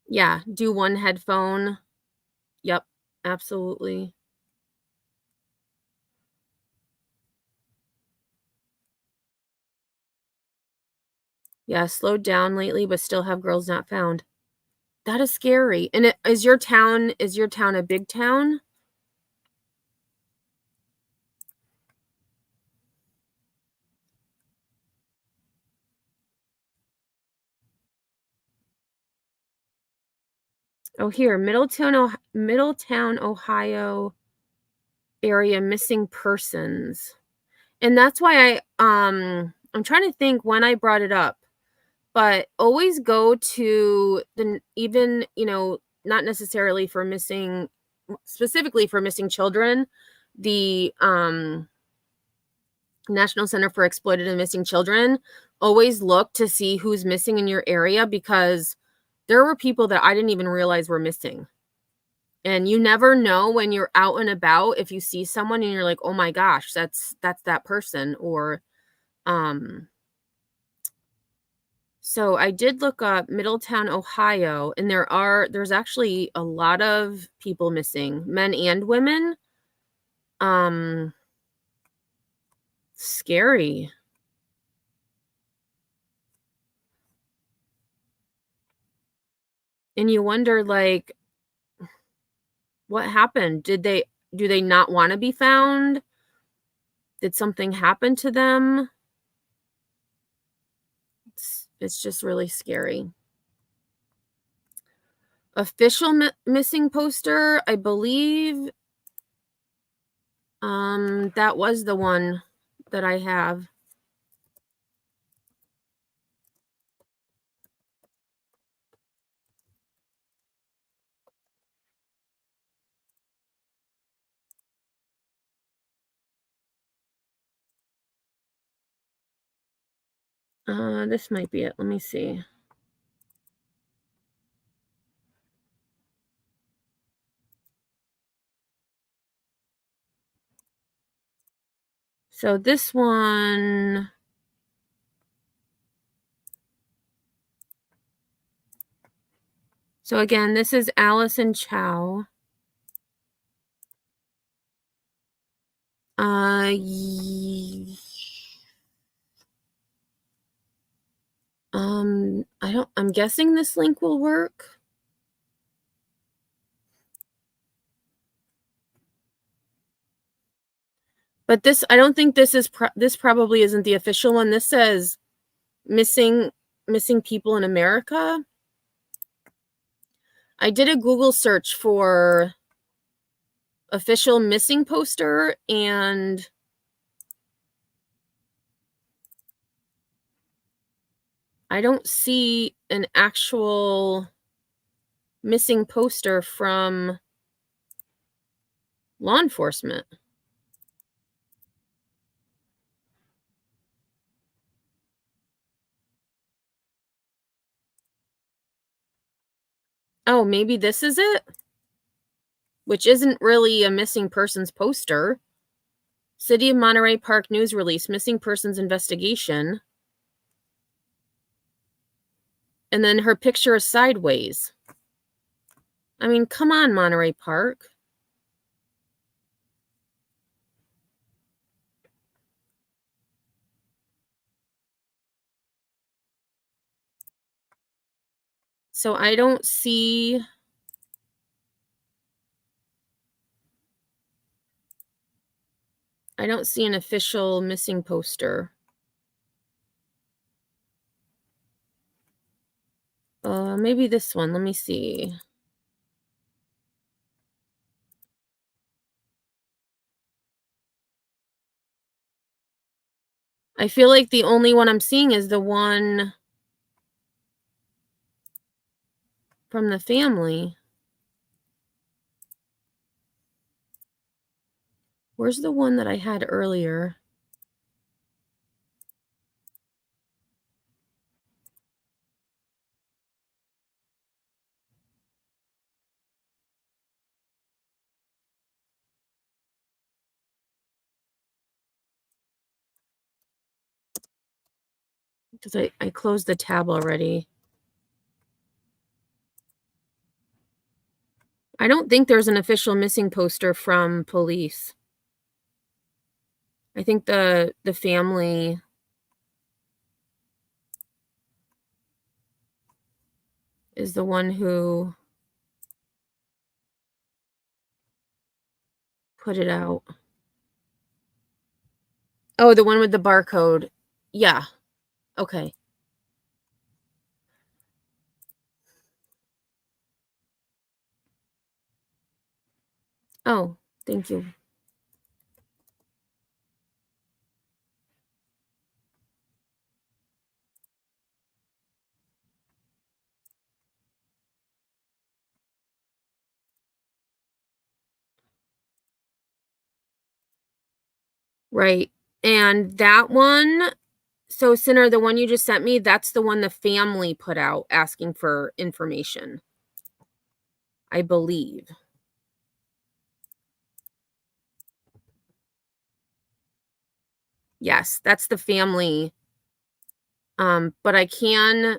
Yeah, do one headphone. Yep, absolutely. Yeah, slowed down lately, but still have girls not found. That is scary. And is your town a big town? Oh, here, Middletown, Ohio area missing persons. And that's why I'm trying to think when I brought it up, but always go to even, not necessarily for specifically for missing children, the National Center for Exploited and Missing Children, always look to see who's missing in your area, because there were people that I didn't even realize were missing. And you never know when you're out and about, if you see someone and you're like, oh my gosh, that's that person. Or so I did look up Middletown, Ohio, and there's actually a lot of people missing, men and women. Scary. And you wonder, like, what happened? Do they not want to be found? Did something happen to them? It's just really scary. Official missing poster, I believe that was the one that I have. This might be it. Let me see. So this one, so again, this is Alison Chao. I'm guessing this link will work. But this, I don't think this is, this probably isn't the official one. This says missing people in America. I did a Google search for official missing poster, and I don't see an actual missing poster from law enforcement. Oh, maybe this is it? Which isn't really a missing persons poster. City of Monterey Park news release, missing persons investigation. And then her picture is sideways. I mean, come on, Monterey Park. So I don't see an official missing poster. Maybe this one. Let me see. I feel like the only one I'm seeing is the one from the family. Where's the one that I had earlier? Because I closed the tab already. I don't think there's an official missing poster from police. I think the family is the one who put it out. Oh, the one with the barcode. Yeah. Okay. Oh, thank you. Right. And that one, so Sinner, the one you just sent me, that's the one the family put out asking for information, I believe. Yes, that's the family. But I can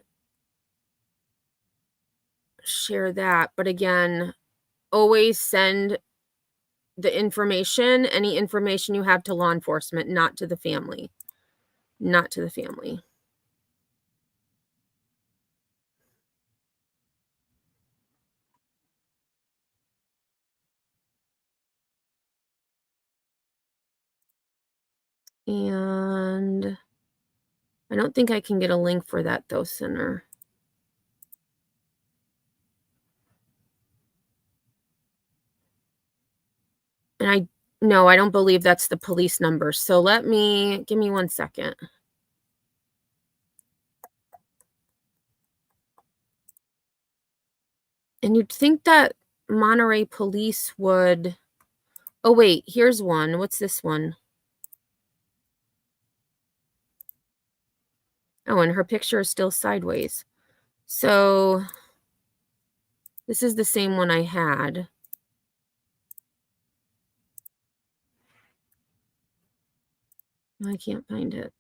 share that. But again, always send the information, any information you have, to law enforcement, not to the family. Not to the family. And I don't think I can get a link for that though, Sinner. And no, I don't believe that's the police number. So give me 1 second. And you'd think that Monterey Police would, oh wait, here's one. What's this one? Oh, and her picture is still sideways. So this is the same one I had. I can't find it.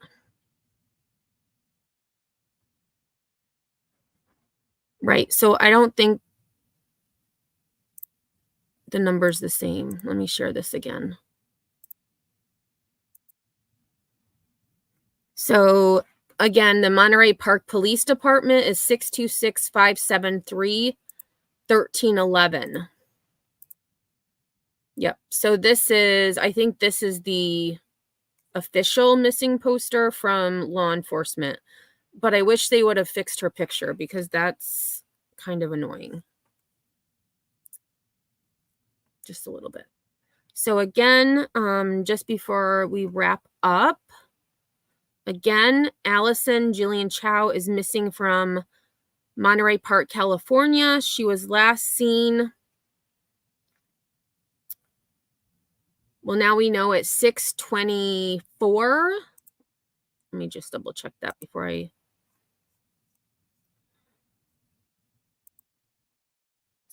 Right. So I don't think the number's the same. Let me share this again. So again, the Monterey Park Police Department is 626-573-1311. Yep. So this is, I think this is the official missing poster from law enforcement. But I wish they would have fixed her picture because that's kind of annoying. Just a little bit. So again, just before we wrap up, again, Alison Chao is missing from Monterey Park, California. She was last seen, well, now we know at 6:24. Let me just double check that before I...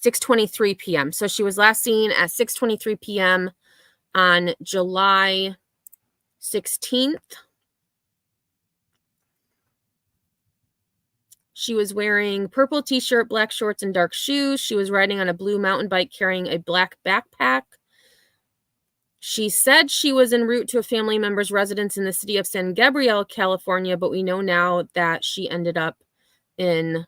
6:23 p.m. So she was last seen at 6:23 p.m. on July 16th. She was wearing purple t-shirt, black shorts, and dark shoes. She was riding on a blue mountain bike carrying a black backpack. She said she was en route to a family member's residence in the city of San Gabriel, California, but we know now that she ended up in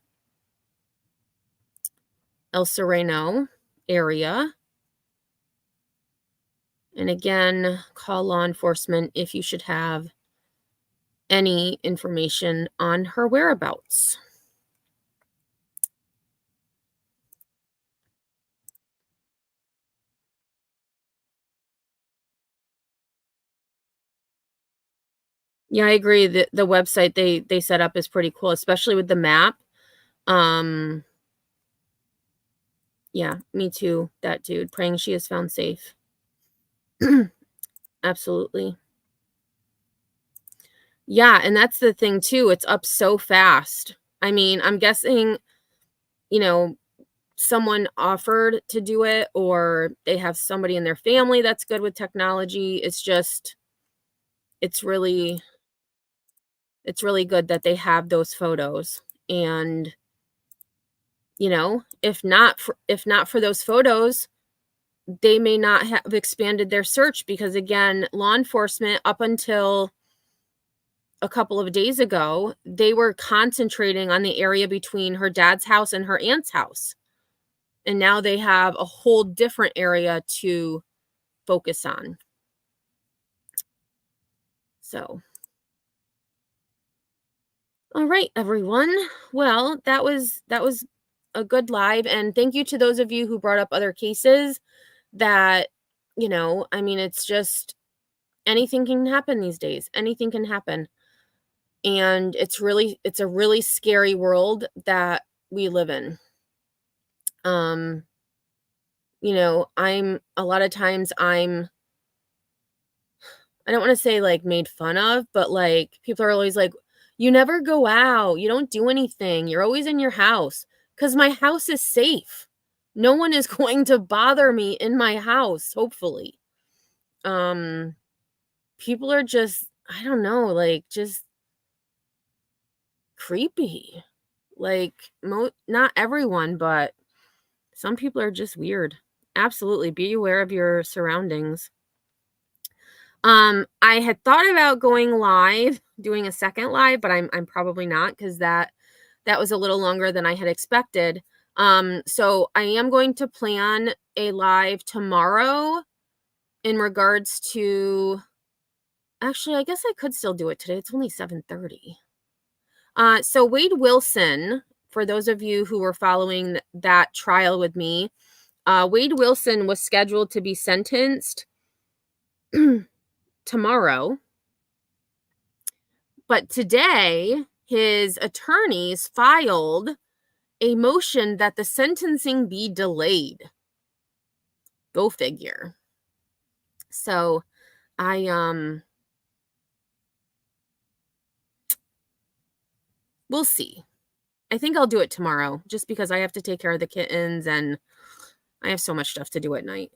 El Sereno area. And again, call law enforcement if you should have any information on her whereabouts. Yeah, I agree. The website they set up is pretty cool, especially with the map. Yeah, me too. That dude. Praying she is found safe. Absolutely. Yeah, and that's the thing too. It's up so fast. I mean, I'm guessing, someone offered to do it, or they have somebody in their family that's good with technology. It's really good that they have those photos. And if not for those photos, they may not have expanded their search, because again, law enforcement, up until a couple of days ago, they were concentrating on the area between her dad's house and her aunt's house. And now they have a whole different area to focus on. So, all right, everyone. Well, that was a good live, and thank you to those of you who brought up other cases that, I mean, it's just anything can happen these days. Anything can happen. And it's a really scary world that we live in. I don't want to say like made fun of, but like people are always like, you never go out, you don't do anything, you're always in your house. Because my house is safe. No one is going to bother me in my house, hopefully. People are just, I don't know, like just creepy. Like not everyone, but some people are just weird. Absolutely. Be aware of your surroundings. I had thought about going live, doing a second live, but I'm probably not, because that was a little longer than I had expected. So I am going to plan a live tomorrow in regards to, actually, I guess I could still do it today. It's only 7:30. So Wade Wilson, for those of you who were following that trial with me, Wade Wilson was scheduled to be sentenced tomorrow. But today, his attorneys filed a motion that the sentencing be delayed. Go figure. So we'll see. I think I'll do it tomorrow just because I have to take care of the kittens and I have so much stuff to do at night.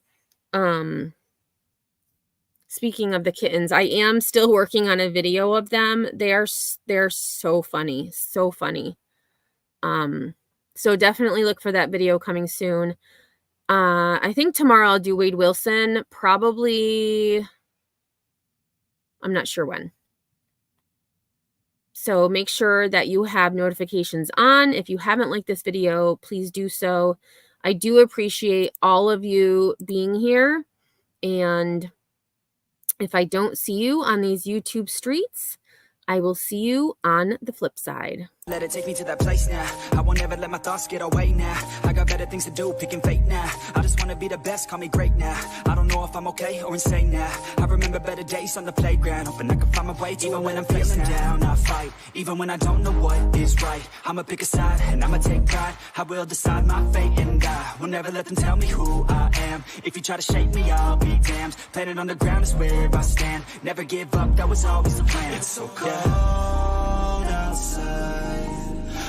Speaking of the kittens, I am still working on a video of them. They're so funny, so funny. So definitely look for that video coming soon. I think tomorrow I'll do Wade Wilson, probably, I'm not sure when. So make sure that you have notifications on. If you haven't liked this video, please do so. I do appreciate all of you being here. And if I don't see you on these YouTube streets, I will see you on the flip side. Let it take me to that place now. I won't ever let my thoughts get away now. I got better things to do, picking fate now. I just wanna be the best, call me great now. I don't know if I'm okay or insane now. I remember better days on the playground, hoping I can find my way. Even when I'm feeling down, I fight. Even when I don't know what is right, I'ma pick a side and I'ma take pride. I will decide my fate and I will never let them tell me who I am. If you try to shake me, I'll be damned. Planet on the ground is where I stand. Never give up, that was always the plan. It's so cold outside.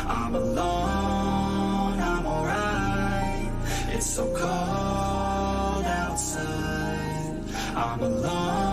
I'm alone, I'm alright. It's so cold outside. I'm alone.